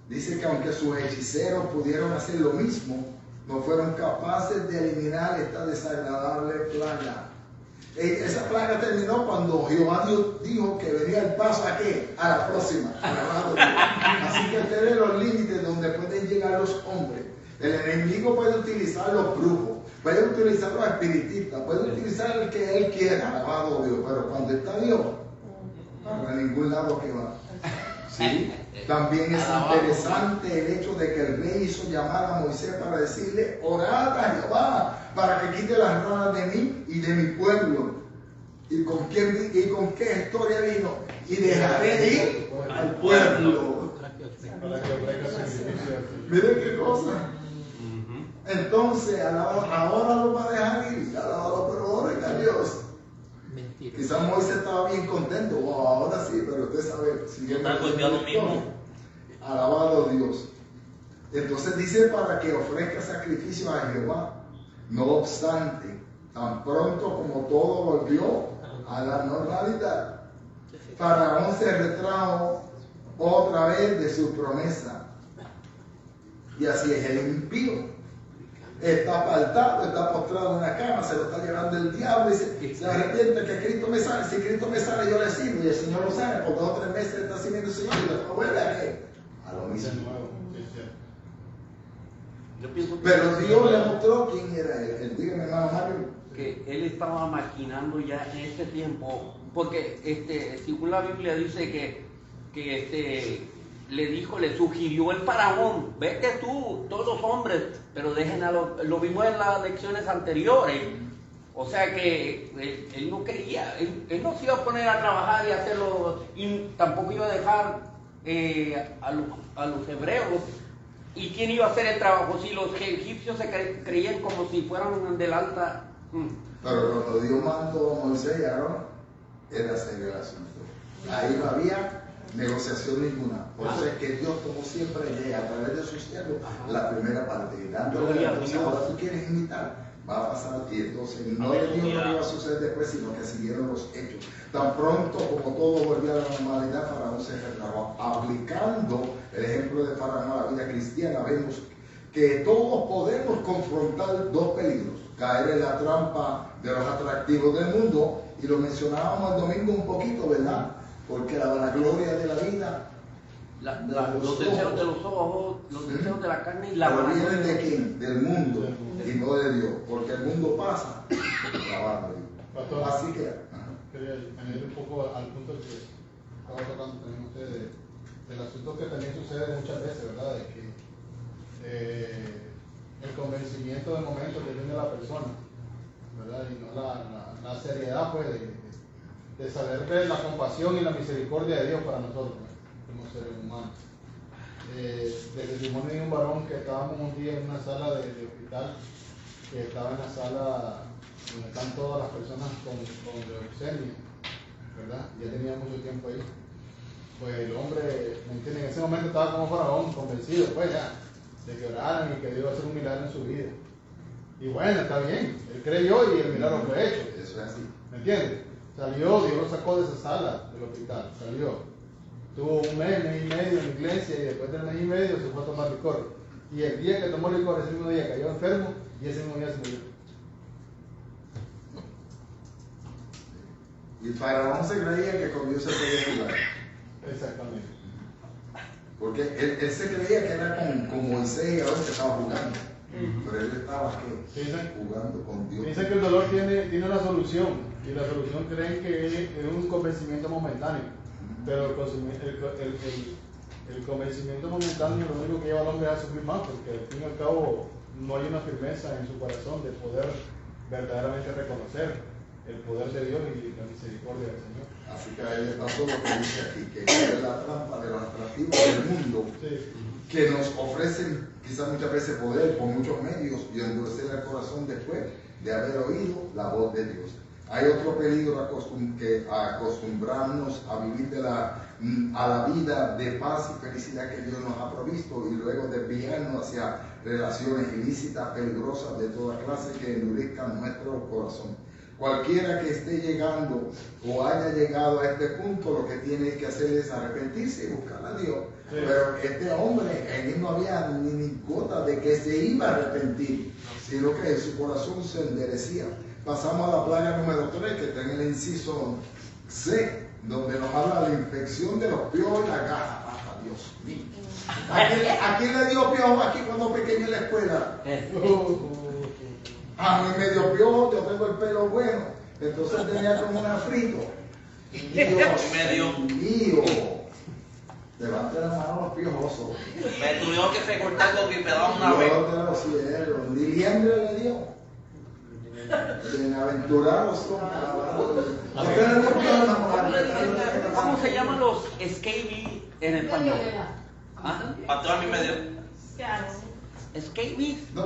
dice que aunque sus hechiceros pudieron hacer lo mismo, no fueron capaces de eliminar esta desagradable plaga. Esa plaga terminó cuando Jehová Dios dijo que venía el paso ¿a qué? A la próxima. Así que ustedes ven los límites donde pueden llegar los hombres. El enemigo puede utilizar los brujos, puede utilizar los espiritistas, puede utilizar el que él quiera, alabado Dios, pero cuando está Dios, para ningún lado que va. ¿Sí? También es interesante el hecho de que el rey hizo llamar a Moisés para decirle: orad a Jehová para que quite las ranas de mí y de mi pueblo. ¿Y con qué historia vino? Y dejaré ir al pueblo. Miren qué cosa. Entonces, ahora lo va a dejar ir. Alabado, pero oren a Dios. Mentira. Quizás Moisés estaba bien contento. Oh, ahora sí, pero usted sabe. Está golpeado mismo. Alabado Dios. Entonces dice para que ofrezca sacrificio a Jehová. No obstante, tan pronto como todo volvió a la normalidad, Faraón se retrajo otra vez de su promesa. Y así es el impío. Está apartado, está postrado en una cama, se lo está llevando el diablo y se arrepiente que Cristo me sale. Si Cristo me sale, yo le sirvo. Y el Señor lo sale. Por 2 o 3 meses está sirviendo el Señor y después vuelve a qué? A lo mismo. Yo pienso que Pero Dios le mostró quién era él. Dígame, hermano Mario. que él estaba maquinando ya en este tiempo, porque según la Biblia dice que le dijo, le sugirió el faraón: vete tú, todos los hombres, pero dejen a lo vimos en las lecciones anteriores. O sea que él no quería, él no se iba a poner a trabajar y hacerlo, y tampoco iba a dejar a los hebreos. ¿Y quién iba a hacer el trabajo? Si los egipcios se creían como si fueran del alta. Pero cuando Dios mandó a Moisés y a Aarón, era serio el asunto. Ahí no había negociación ninguna. Por eso es que Dios, como siempre, llega a través de sus siervos la primera parte. Y dándole la cosa, ahora tú quieres imitar, va a pasar. Y entonces no le dijo lo que iba a suceder después, sino que siguieron los hechos. Tan pronto como todo volvió a la normalidad, Faraón se retrabó. Aplicando el ejemplo de Faraón a la vida cristiana, vemos que todos podemos confrontar 2 peligros: caer en la trampa de los atractivos del mundo, y lo mencionábamos el domingo un poquito, ¿verdad? Porque la vanagloria de la vida, Los deseos de los ojos, los deseos de la carne y la pero vienen vanagloria. de quién? Del mundo y no de Dios, porque el mundo pasa trabajando. Pastor, Así que quería añadir un poco al punto que estaba tocando también ustedes, del asunto que también sucede muchas veces, ¿verdad? De que el convencimiento del momento que tiene la persona, ¿verdad? Y no la seriedad, pues, de saber ver la compasión y la misericordia de Dios para nosotros, ¿no? Como seres humanos. De testimonio de un varón que estábamos un día en una sala de hospital, que estaba en la sala donde están todas las personas con leucemia, ¿verdad? Ya tenía mucho tiempo ahí. Pues el hombre, ¿me entienden? En ese momento estaba como faraón, convencido, pues ya, de que oraran y que Dios iba a hacer un milagro en su vida. Y bueno, está bien, él creyó y el milagro fue hecho. eso es así. ¿Me entiendes? Salió, Dios lo sacó de esa sala del hospital, salió. Tuvo un mes y medio en la iglesia, y después del mes y medio se fue a tomar licor. Y el día que tomó licor, ese mismo día cayó enfermo y ese mismo día se murió. Y Faraón se creía que con Dios se podía jugar. Exactamente. Porque él se creía que era con Moisés y Aarón que estaba jugando. Pero él estaba ¿qué? Jugando con Dios. Dice que el dolor tiene una solución, y la solución creen que es un convencimiento momentáneo. Pero el convencimiento momentáneo lo único que lleva al hombre a sufrir más, porque al fin y al cabo no hay una firmeza en su corazón de poder verdaderamente reconocer el poder de Dios y la misericordia del Señor. Así que ahí está todo lo que dice aquí, que es la trampa de los atractivos del mundo. Sí. que nos ofrecen quizás muchas veces poder por muchos medios y endurecer el corazón después de haber oído la voz de Dios. Hay otro peligro que acostumbrarnos a vivir a la vida de paz y felicidad que Dios nos ha provisto y luego desviarnos hacia relaciones ilícitas, peligrosas de toda clase que endurezcan nuestro corazón. Cualquiera que esté llegando o haya llegado a este punto, lo que tiene que hacer es arrepentirse y buscar a Dios. Sí. Pero este hombre, en él no había ni gota de que se iba a arrepentir, sino que su corazón se enderecía. Pasamos a la plaga número 3, que está en el inciso C, donde nos habla de la infección de los piojos y la garrapata. Dios mío. ¿A quién le dio piojo aquí cuando pequeño en la escuela? A mí me dio piojo, yo tengo el pelo bueno, entonces tenía como un afrito. Dios mío. Levante la mano los piojosos. Me tuvieron que recortar con mi pedazo una vez. Dios de los cielos, ni liendre le dio. Bienaventurados son. ¿Cómo se llaman los scabies en español? ¿Ah? Pastor, a mí me dio. ¿Scabies? No,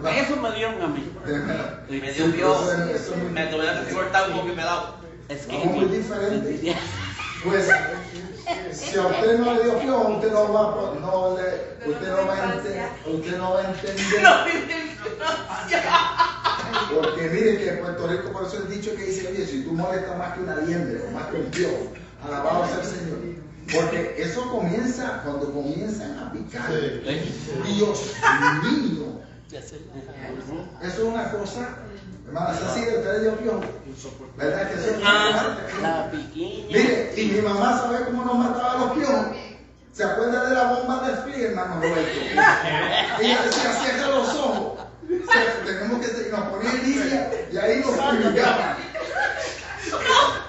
eso me dieron a mí. Me dio piojo. Me tuvieron que recortar con mi pedazo. Es muy diferente. Pues, si a usted no le dio piojo, usted no va a entender. Porque mire que en Puerto Rico, por eso el dicho que dice, oye, si tú molestas más que una liendre o más que un piojo, alabado sea el Señor. Porque eso comienza cuando comienzan a picar. Dios mío. Eso es una cosa. Hermana, así de usted le dio piojo. ¿Verdad que eso es la piquiña? Mire, y mi mamá sabe cómo nos mataba los piojos. ¿Se acuerda de la bomba de Flea, hermano Roberto? Ella decía, cierra los ojos. Tenemos que nos ponía en línea y ahí nos pillaban.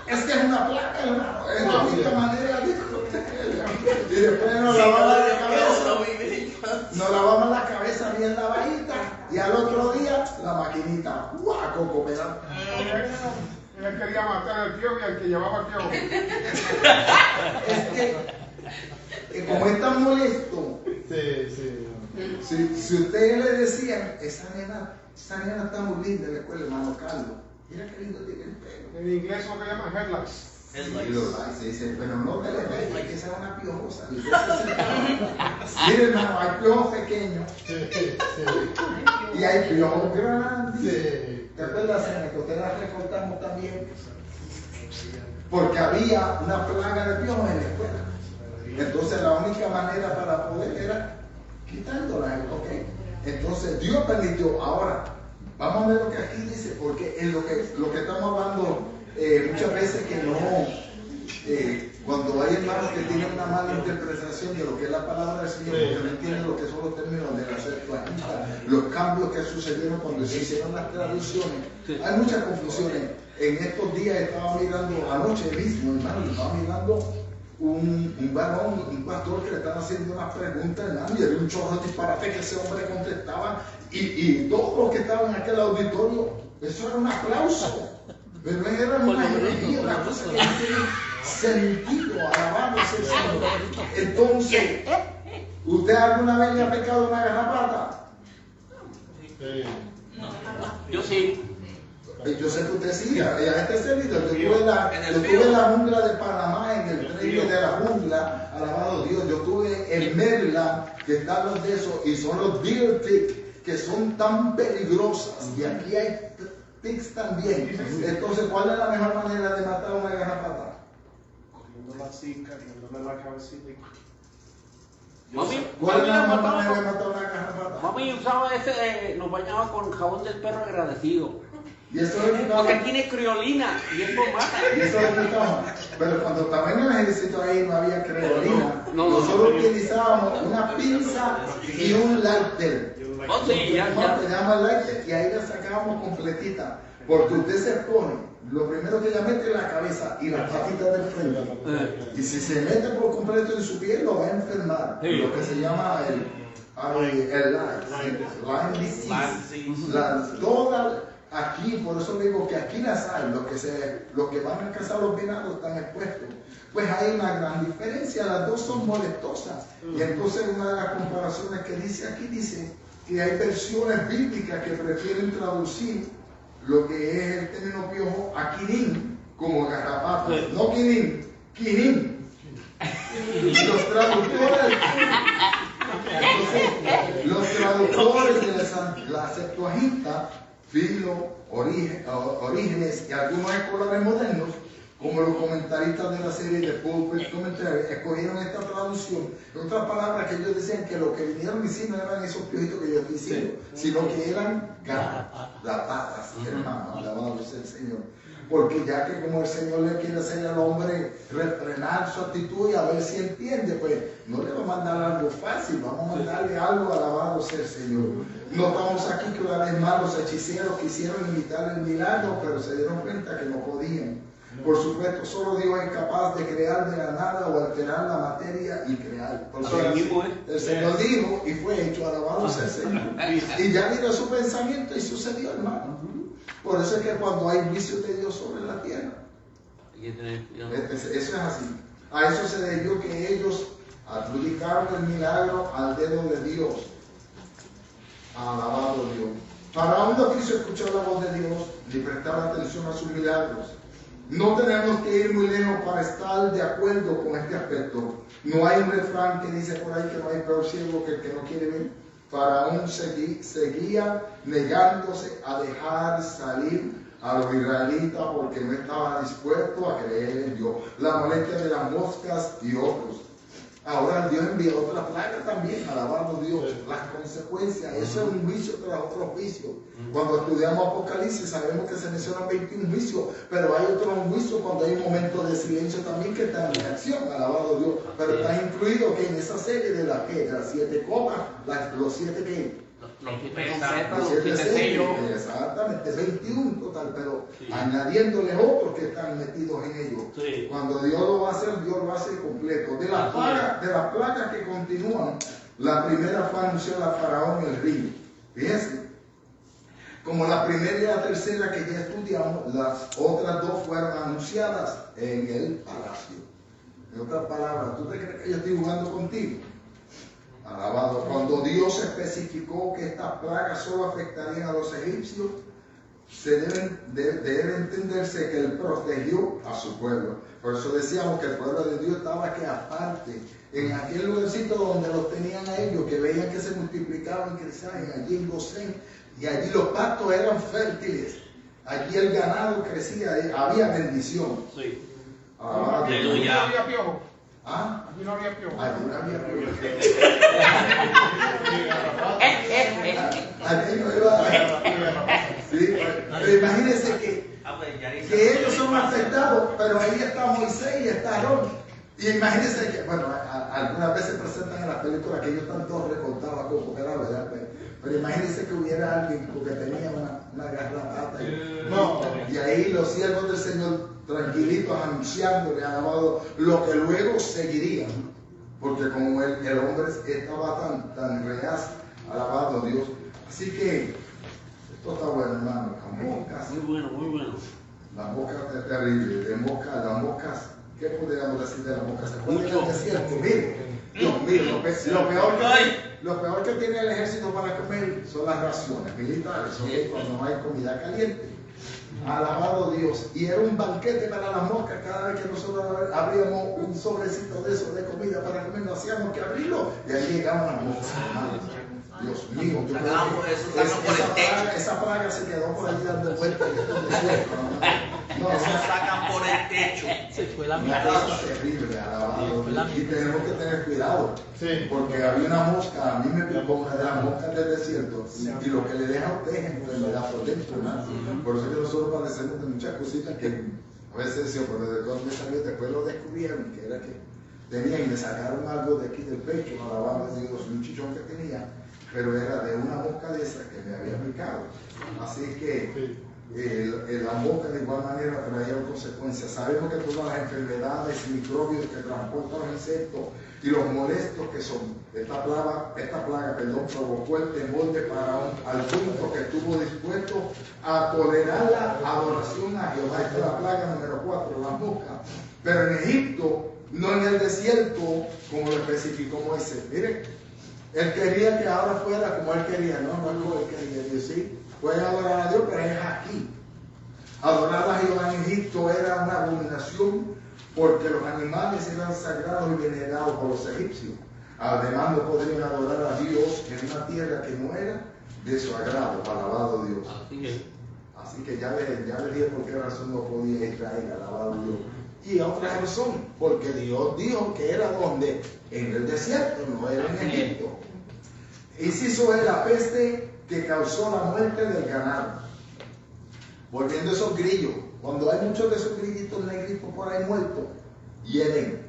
Es que es una placa, hermano. Es la única manera de y después nos lavaban la cabeza. Nos lavaban la cabeza bien lavadita. Y al otro día, la maquinita. ¡Guau! Coco, ¿verdad? Él quería matar al piojo y al que llevaba el piojo. Es que como es tan molesto. Si ustedes le decían, esa nena está muy linda en la escuela, hermano Carlos. Mira qué lindo tiene el pelo. En inglés lo que llaman headlights. Se dice, pero no te le ves, hay que ser una piojosa. Mire, hermano, hay piojos pequeños y hay piojos grandes. ¿Te acuerdas, Ana, que ustedes las recortamos también? Porque había una plaga de piojos en la escuela. Entonces la única manera para poder era quitándola, ¿ok? Entonces Dios permitió. Ahora, vamos a ver lo que aquí dice, porque en lo que estamos hablando muchas veces que no, cuando hay hermanos que tienen una mala interpretación de lo que es la palabra del Señor, porque no entienden lo que son los términos de la Septuaginta, los cambios que sucedieron cuando se hicieron las traducciones, hay muchas confusiones. En estos días estaba mirando, anoche mismo, hermano, estaba mirando un varón, un pastor que le estaba haciendo unas preguntas, hermano, y había un chorro de disparate que ese hombre contestaba, y todos los que estaban en aquel auditorio, eso era un aplauso. Pero era una herejía, una cosa que no tiene sentido, alabado sea el Señor. Entonces, ¿usted alguna vez le ha pecado una garrapata? Yo sí. Yo sé que usted sí, a este servidor, yo tuve en la jungla de Panamá, en el tren de la jungla, alabado Dios, yo tuve en Maryland, que están los de esos, y son los deer tick, que son tan peligrosas, y aquí hay ticks también. Entonces, ¿cuál es la mejor manera de matar una garrapata? Cogiendo la cica, dándole la cabecita. ¿Cuál es la mejor manera de matar una garrapata? Mami usaba nos bañaba con jabón del perro agradecido. Y eso es porque tiene criolina y eso mata. Y eso es pero cuando estaba en el ejército ahí no había criolina. Nosotros utilizábamos una pinza y un láser. Sí, ya. Se llama láser y ahí la sacábamos completita. Porque usted se pone, lo primero que ella mete es la cabeza y las patitas del frente. Y si se mete por completo en su piel, lo va a enfermar. Lo que se llama el Lyme disease. aquí, por eso digo que aquí Nazar, los que van a cazar los venados están expuestos. Pues hay una gran diferencia, las dos son molestosas. Y entonces una de las comparaciones que dice aquí, dice que hay versiones bíblicas que prefieren traducir lo que es el término piojo a quinín como garrapata. No quinín, quinín. Los traductores, de la Septuaginta, Filo, Orígenes y algunos escolares modernos, como los comentaristas de la serie de Pulpit Commentary, escogieron esta traducción. En otras palabras, que ellos decían que lo que vinieron diciendo no eran esos piojitos que yo estoy diciendo, sino que eran garrapatas, hermano, alabado sea el Señor. Porque ya que como el Señor le quiere hacer al hombre refrenar su actitud y a ver si entiende, pues no le va a mandar algo fácil, vamos a mandarle algo, alabado sea el Señor. Notamos aquí que una vez más los hechiceros quisieron imitar el milagro, pero se dieron cuenta que no podían. Por supuesto, solo Dios es capaz de crear de la nada o alterar la materia y crear. Por eso el Señor dijo y fue hecho, alabado sea el Señor. Y ya vino su pensamiento y sucedió, hermano. Por eso es que cuando hay juicio de Dios sobre la tierra, eso es así. A eso se debió que ellos adjudicaron el milagro al dedo de Dios. Alabado Dios. Faraón no quiso escuchar la voz de Dios ni prestar atención a sus milagros. No tenemos que ir muy lejos para estar de acuerdo con este aspecto. No hay un refrán que dice por ahí que no hay peor ciego que el que no quiere ver. Faraón seguía negándose a dejar salir a los israelitas porque no estaba dispuesto a creer en Dios. La molestia de las moscas y otros. Ahora Dios envió otra plaga también, alabando a Dios. Las consecuencias, eso es un juicio tras otro juicio. Cuando estudiamos Apocalipsis sabemos que se mencionan 21 juicios, pero hay otro juicio cuando hay un momento de silencio también que está en reacción, alabado a Dios. Pero está incluido que en esa serie de las 7 copas, los 7 que... Los 7 sellos. Exactamente, 21 total, pero añadiéndole otros que están metidos en ellos. Sí. Cuando Dios lo va a hacer, Dios lo hace completo. De las plagas que continúan, la primera fue anunciada a Faraón el río. Fíjense, como la primera y la tercera que ya estudiamos, las otras dos fueron anunciadas en el palacio. En otras palabras, ¿tú te crees que yo estoy jugando contigo? Alabado. Cuando Dios especificó que estas plagas solo afectarían a los egipcios, debe entenderse que Él protegió a su pueblo. Por eso decíamos que el pueblo de Dios estaba que aparte, en aquel lugarcito donde los tenían a ellos, que veían que se multiplicaban y crecían, allí en Gosén, y allí los pastos eran fértiles, allí el ganado crecía, había bendición. Sí. Aleluya. ¿Ah? Aquí no había piojo. Allí no había piojo. Allí no iba. Sí, pero imagínense que ellos son afectados, pero ahí está Moisés y está Aarón. Y imagínense que, bueno, algunas veces presentan en las películas que ellos están todos recortados como era, ¿verdad? Pero imagínense que hubiera alguien porque tenía una garrapata. Y ahí los siervos del Señor tranquilitos anunciándole, alabado, lo que luego seguiría. Porque como el hombre estaba tan reaz, alabado Dios. Así que esto está bueno, hermano. Las moscas. Muy bueno, muy bueno. Las moscas es terrible. Las moscas, ¿qué podríamos decir de las moscas? Se puede decir, mire, Dios mío, lo peor que tiene el ejército para comer son las raciones militares, cuando no hay comida caliente. Alabado Dios. Y era un banquete para las moscas. Cada vez que nosotros abríamos un sobrecito de eso de comida para comer, no hacíamos que abrirlo y ahí llegaban las moscas, hermanos. Dios mío, yo creo que esa plaga se quedó por allí dando vueltas. No, eso sacan por el techo. Se fue la mitad. Una cosa terrible, alabado. Y tenemos que tener cuidado. Porque había una mosca, a mí me picó una de las moscas del desierto. Y lo que le deja a usted es enfermedad por dentro, ¿no? Por eso que nosotros padecemos de muchas cositas que a veces decíamos, pero de dónde salió, después lo descubrieron, que era que tenían y le sacaron algo de aquí del pecho, alabado a Dios, un chichón que tenía, pero era de una mosca de esas que me había picado. Así que la mosca de igual manera traía consecuencias. Sabemos que todas las enfermedades y microbios que transportan los insectos y los molestos que son, esta plaga provocó el temor de Faraón al punto que estuvo dispuesto a tolerar la adoración a Jehová. Esta es la plaga número 4, la mosca. Pero en Egipto, no en el desierto, como lo especificó Moisés. Miren, él quería que ahora fuera como él quería, no es como él quería. Dios sí, pueden adorar a Dios, pero es aquí. Adorar a Jehová en Egipto era una abominación porque los animales eran sagrados y venerados por los egipcios. Además, no podrían adorar a Dios en una tierra que no era de su agrado, alabado Dios. Así que ya les dije por qué razón no podía Israel, alabado Dios. Y otra razón, porque Dios dijo que era donde, en el desierto, no era en Egipto. Inciso es la peste que causó la muerte del ganado. Volviendo a esos grillos, cuando hay muchos de esos grillitos negritos por ahí muertos, hieden.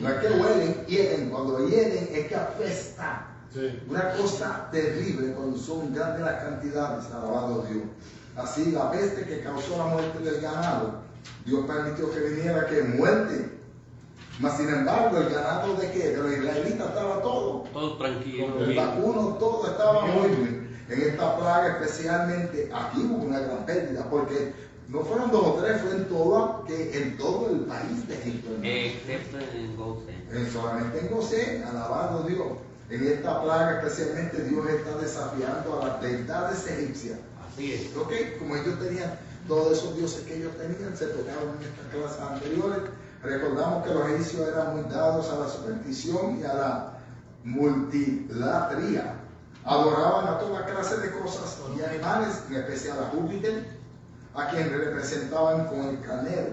No es que huelen, hieden. Cuando hieden es que apesta. Sí. Una cosa terrible cuando son grandes las cantidades, alabado Dios. Así la peste que causó la muerte del ganado, Dios permitió que viniera que muerte. Mas sin embargo, el ganado de qué? De los israelitas estaba todo tranquilo. El vacuno, todo estaba muy bien. En esta plaga especialmente, aquí hubo una gran pérdida, porque no fueron 2 o 3, fue en todo el país de Egipto. Excepto en Gosén. Solamente en Gosén, alabado Dios. En esta plaga especialmente Dios está desafiando a las deidades egipcias. Así es. ¿Ok? Como ellos tenían todos esos dioses que ellos tenían, se tocaron en estas clases anteriores. Recordamos que los egipcios eran muy dados a la superstición y a la multilatría. Adoraban a toda clase de cosas y animales, en especial a Júpiter, a quien representaban con el carnero,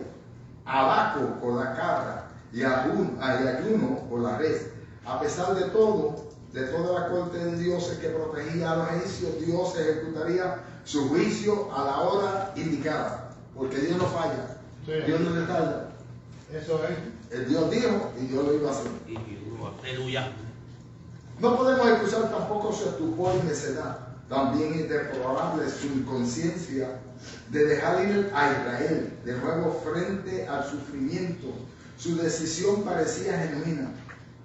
a Baco con la cabra y a Juno con la res. A pesar de todo, de toda la corte de dioses que protegía a los egipcios, Dios ejecutaría su juicio a la hora indicada, porque Dios no falla, sí. Dios no le tarda. Eso es. El Dios dijo y Dios lo iba a hacer. Aleluya. No podemos excusar tampoco su estupor y necedad. También es deplorable su inconsciencia de dejar ir a Israel de nuevo frente al sufrimiento. Su decisión parecía genuina,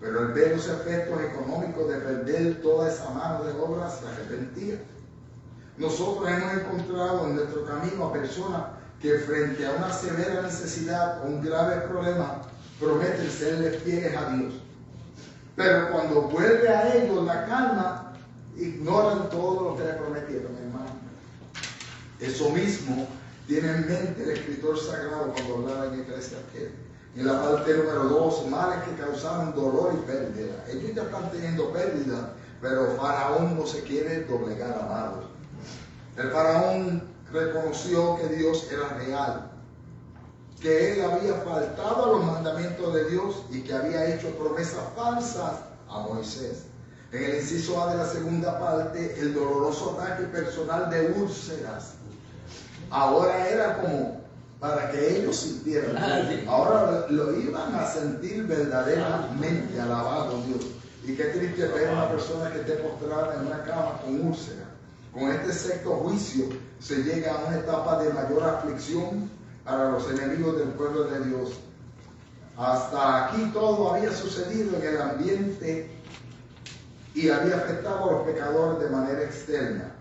pero al ver los efectos económicos de perder toda esa mano de obra se arrepentía. Nosotros hemos encontrado en nuestro camino a personas que frente a una severa necesidad o un grave problema prometen serles fieles a Dios. Pero cuando vuelve a ellos la calma, ignoran todo lo que le prometieron, hermano. Eso mismo tiene en mente el escritor sagrado cuando hablaba en Eclesiastés. En la parte número 2, males que causaron dolor y pérdida. Ellos ya están teniendo pérdida, pero Faraón no se quiere doblegar, amados. El Faraón reconoció que Dios era real, que él había faltado a los mandamientos de Dios y que había hecho promesas falsas a Moisés. En el inciso A de la segunda parte, el doloroso ataque personal de úlceras ahora era como para que ellos sintieran. Ahora lo iban a sentir verdaderamente, alabado Dios. Y qué triste ver a una persona que esté postrada en una cama con úlceras. Con este sexto juicio se llega a una etapa de mayor aflicción para los enemigos del pueblo de Dios. Hasta aquí todo había sucedido en el ambiente y había afectado a los pecadores de manera externa.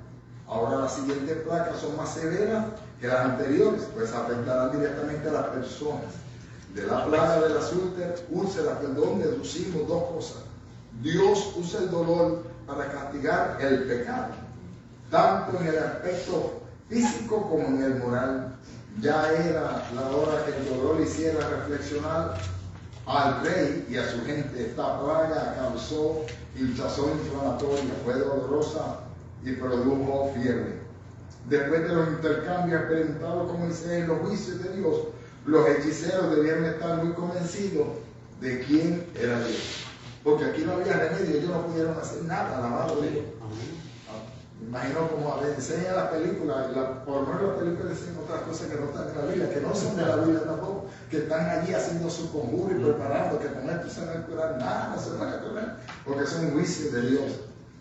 Ahora las siguientes placas son más severas que las anteriores, pues afectarán directamente a las personas. De la plaga de las úlceras, deducimos 2 cosas. Dios usa el dolor para castigar el pecado, tanto en el aspecto físico como en el moral. Ya era la hora que el dolor hiciera reflexionar al rey y a su gente. Esta plaga causó hinchazón inflamatoria, fue dolorosa y produjo fiebre. Después de los intercambios experimentados con Moisés en los juicios de Dios, los hechiceros debieron estar muy convencidos de quién era Dios. Porque aquí no había remedio, ellos no pudieron hacer nada, alabado Dios. Me imagino como a veces enseñan las películas, por lo menos las películas dicen otras cosas que no están en la Biblia, que no son de la Biblia tampoco, que están allí haciendo su conjuro y preparando, que con esto se van a curar, nada, no se van a curar, porque son juicios de Dios.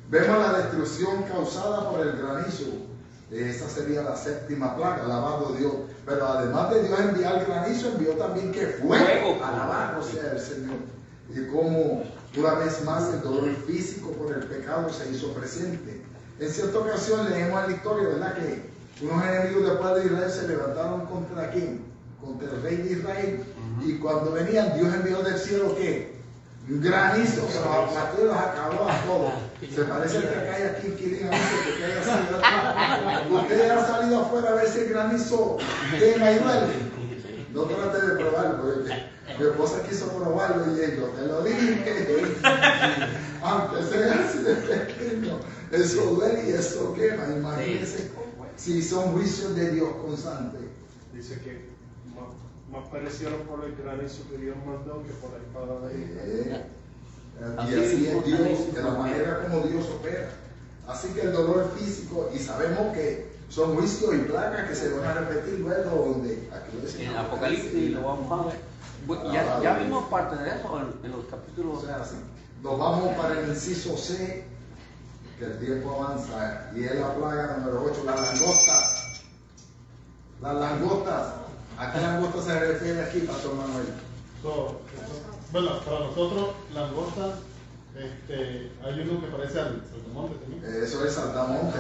Vemos la destrucción causada por el granizo. Esa sería la 7ª plaga, alabado Dios. Pero además de Dios enviar granizo, envió también que fuego, alabado sea el Señor. Y como una vez más el dolor físico por el pecado se hizo presente. En cierta ocasión leemos en la historia, ¿verdad?, que Unos enemigos del pueblo de Israel se levantaron contra quién? Contra el rey de Israel. Y cuando venían, Dios envió del cielo ¿qué? Un granizo que los aplastó y los acabó a todos. Se parece al que cae aquí, Quilín, que haya salido atrás. Ustedes han salido afuera a ver si el granizo quema y duele. No trate de probarlo, porque mi esposa quiso probarlo y yo te lo dije. Aunque sea así de pequeño, eso duele y eso quema. Imagínense si son juicios de Dios constantes. Dice que más perecieron por el granizo que Dios mandó que por la espada de Israel. Y así es Dios, de la manera como Dios opera. Así que el dolor físico, y sabemos que son juicios y plagas que se van a repetir luego donde aquí lo decimos. En Apocalipsis lo vamos a ver. Ya vimos parte de eso en los capítulos. O sea, sí. Nos vamos para el inciso C, que el tiempo avanza, y es la plaga número 8, las langostas. Las langostas. ¿A qué langosta se refiere aquí, Pastor Manuel? Bueno, para nosotros, langostas, hay uno que parece al saltamonte también. Eso es saltamonte.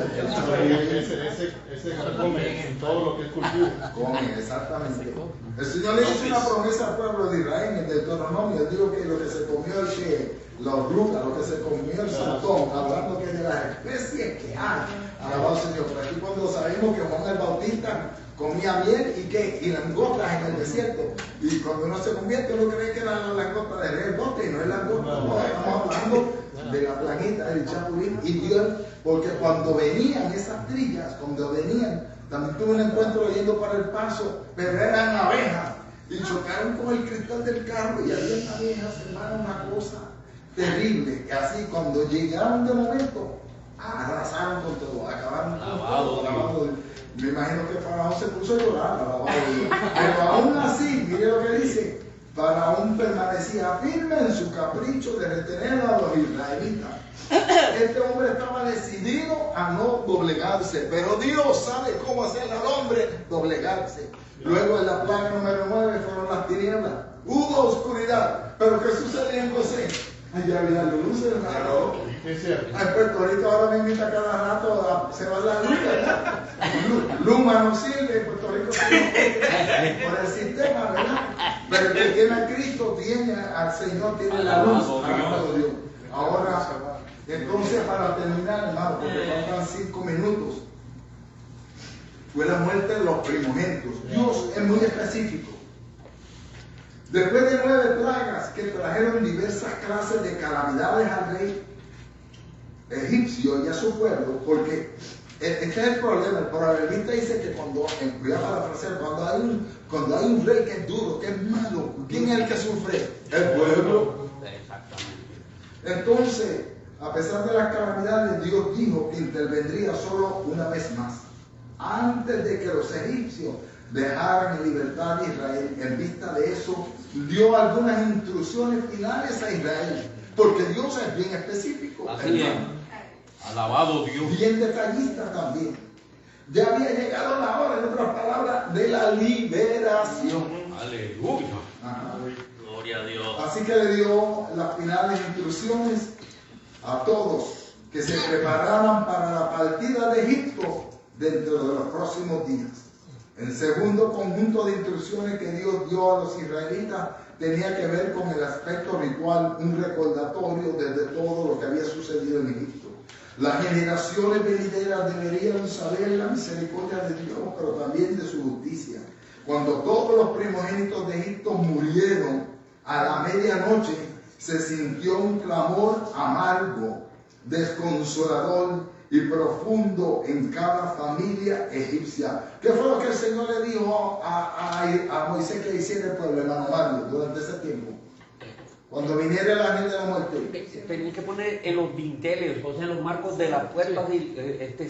Ese come en todo lo que es cultura. Come, exactamente. El Señor le hizo una promesa al pueblo de Israel en el Deuteronomio. Él dijo que lo que se comió el que los rutas, lo que se comió el saltón, hablando que de las especies que hay. Alabado Señor. Por aquí cuando sabemos que Juan el Bautista comía miel y langostas en el desierto. Y cuando uno se convierte, uno cree que era la langosta de rebote y no es langosta. No, estamos hablando de la plaguita del chapulín. Y Dios, porque cuando venían esas trillas, cuando venían, también tuve un encuentro yendo para el paso, pero eran abejas. Y chocaron con el cristal del carro y había abejas, hermano, una cosa terrible. Y así, cuando llegaron de momento, arrasaron con todo, acabaron con todo. Me imagino que Faraón se puso a llorar, pero aún así, mire lo que dice, Faraón permanecía firme en su capricho de retener a los israelitas. Este hombre estaba decidido a no doblegarse, pero Dios sabe cómo hacer al hombre doblegarse. Luego en la plaga número 9 fueron las tinieblas, hubo oscuridad, pero ¿qué sucedía en José? Allá había luz, hermano. En Puerto Rico ahora me invita cada rato, se va la luz, ¿verdad? Luma no sirve, en Puerto Rico por el sistema, ¿verdad? Pero el que tiene a Cristo, tiene al Señor, tiene la luz. Dios. Ahora, entonces para terminar, hermano, porque faltan 5 minutos, fue la muerte de los primogénitos. Dios es muy específico. Después de 9 plagas que trajeron diversas clases de calamidades al rey egipcio y a su pueblo, porque este es el problema. El proverbista dice que cuando hay un rey que es duro, que es malo, ¿quién es el que sufre? El pueblo. Entonces, a pesar de las calamidades, Dios dijo que intervendría solo una vez más, antes de que los egipcios dejaran en libertad a Israel. En vista de eso, dio algunas instrucciones finales a Israel, porque Dios es bien específico. Así es. Alabado Dios. Bien detallista también. Ya había llegado la hora, en otras palabras, de la liberación. Aleluya. Ajá. Gloria a Dios. Así que le dio las finales instrucciones a todos que se prepararan para la partida de Egipto dentro de los próximos días. El segundo conjunto de instrucciones que Dios dio a los israelitas tenía que ver con el aspecto ritual, un recordatorio de todo lo que había sucedido en Egipto. Las generaciones venideras deberían saber la misericordia de Dios, pero también de su justicia. Cuando todos los primogénitos de Egipto murieron a la medianoche, se sintió un clamor amargo, desconsolador y profundo en cada familia egipcia. ¿Qué fue lo que el Señor le dijo a Moisés que hiciera el pueblo, hermano Mario, durante ese tiempo? Cuando viniera el ángel de la muerte. Tenía que poner en los dinteles, o sea, en los marcos de la puerta,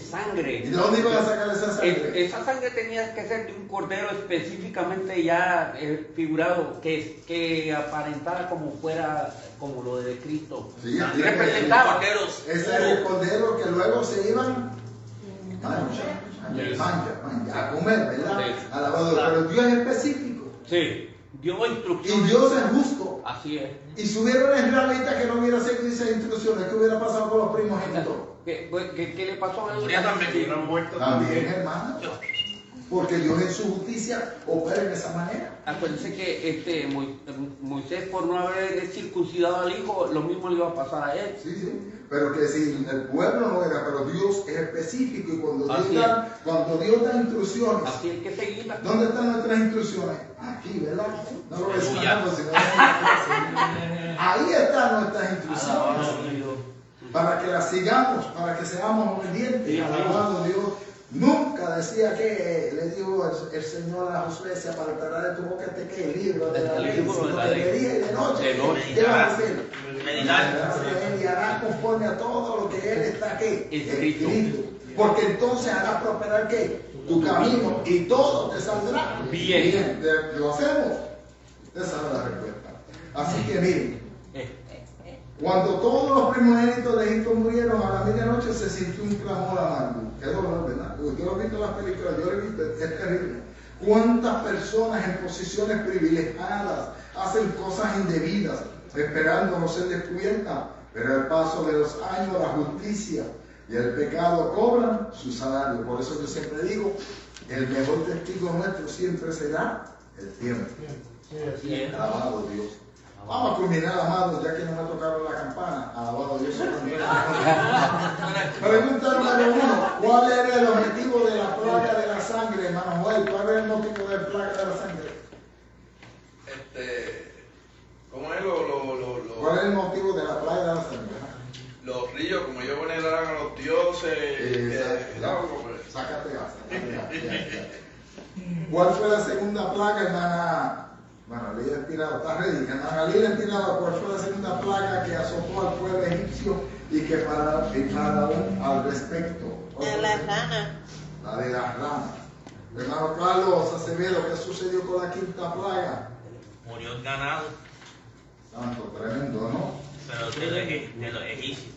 sangre. ¿Y de dónde iban a sacar esa sangre? Esa sangre tenía que ser de un cordero específicamente ya figurado, que aparentara como fuera, como lo de Cristo. Sí, representaba. Ese es el cordero que luego se iban a comer, ¿verdad? Sí. Alabado. Pero Dios es específico. Sí. Dio instrucciones. Y Dios es justo. Así es. Y si hubiera una israelita que no hubiera seguido esas instrucciones, ¿qué hubiera pasado con los primogénitos? ¿Qué le pasó a él? Uriah también. Sí. Hubieran muerto También, hermano. Porque Dios en su justicia opera de esa manera. Acuérdense que Moisés, por no haber circuncidado al hijo, lo mismo le iba a pasar a él. Sí, sí. Pero que si el pueblo no era, pero Dios es específico y cuando Dios da instrucciones, Así hay que seguirla. ¿dónde están nuestras instrucciones? Aquí, ¿verdad? No lo ves Aleluya. sanando, sino ahí están nuestras instrucciones. Para que las sigamos, para que seamos obedientes. Alabado Dios. Nunca decía que le dijo el Señor a Josué: se apartará de tu boca el libro de la ley, sino que de día y de noche. ¿Qué vas a hacer? Meditar. Y hará conforme a todo lo que Él está aquí Escrito. Porque entonces hará prosperar ¿qué? Tu camino y todo te saldrá Bien. Lo hacemos. Esa es la respuesta. Así que miren, cuando todos los primogénitos de Egipto murieron, a la medianoche se sintió un clamor amargo. Qué dolor, ¿verdad? Yo lo he visto en las películas, yo lo he visto, es terrible. ¿Cuántas personas en posiciones privilegiadas hacen cosas indebidas, esperando no ser descubiertas? Pero al paso de los años, la justicia y el pecado cobran su salario. Por eso yo siempre digo, el mejor testigo nuestro siempre será el tiempo. Alabado Dios. Vamos a culminar, amados, ya que no me tocaron la campana. Alabado Dios. Pregunta número 1. ¿Cuál era el objetivo de la plaga de la sangre, hermano Joel? ¿Cuál era el motivo de la plaga de la sangre? ¿Cómo es ¿Cuál es el motivo de la plaga de la sangre? los ríos, como ellos veneraban a los dioses? Sácate gas. ¿Cuál fue la segunda plaga, hermana? Bueno, Lila Espirado, está ready. Hermana Lila Espirado, ¿cuál fue la segunda plaga que azotó al pueblo egipcio y que Faraón al respecto? La de las ranas. La de las ranas. Hermano Carlos Acevedo, ¿qué sucedió con la quinta plaga? Murió el ganado, Santo, tremendo, ¿no? pero de los egipcios.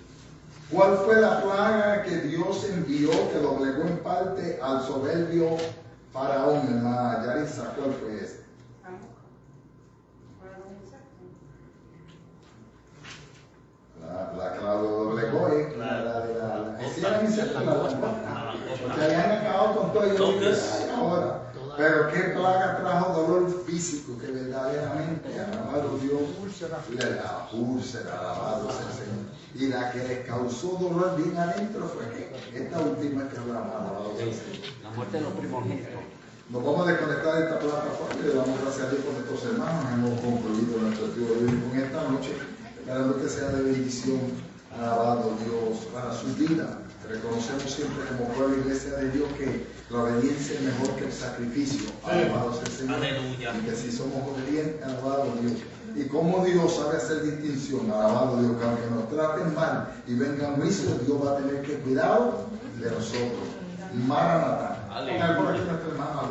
¿Cuál fue la plaga que Dios envió que doblegó en parte al soberbio Faraón, hermana Yarisa? ¿Cuál fue esa? La que la doblegó es la de la... Sí, era insecto, la langosta. Porque habían acabado con todo y yo digo, ay, ahora. Pero qué plaga trajo dolor físico que verdaderamente, alabado Dios, la úlcera, alabado sea el Señor. Y la que les causó dolor bien adentro fue esta última que hablamos, alabado sea el Señor. La muerte de los primogénitos. Nos vamos a desconectar de esta plataforma y le damos gracias a Dios por nuestros hermanos. Hemos concluido nuestro estudio bíblico en esta noche, esperando que sea de bendición, alabado Dios, para su vida. Reconocemos siempre como pueblo iglesia de Dios que la obediencia es mejor que el sacrificio. Alabado sea el Señor. Aleluya. Y que si somos obedientes, alabado Dios. Y como Dios sabe hacer distinción, alabado Dios, que aunque nos traten mal y vengan juicios, Dios va a tener que cuidar de nosotros. Maranatá. Por aquí nuestra hermana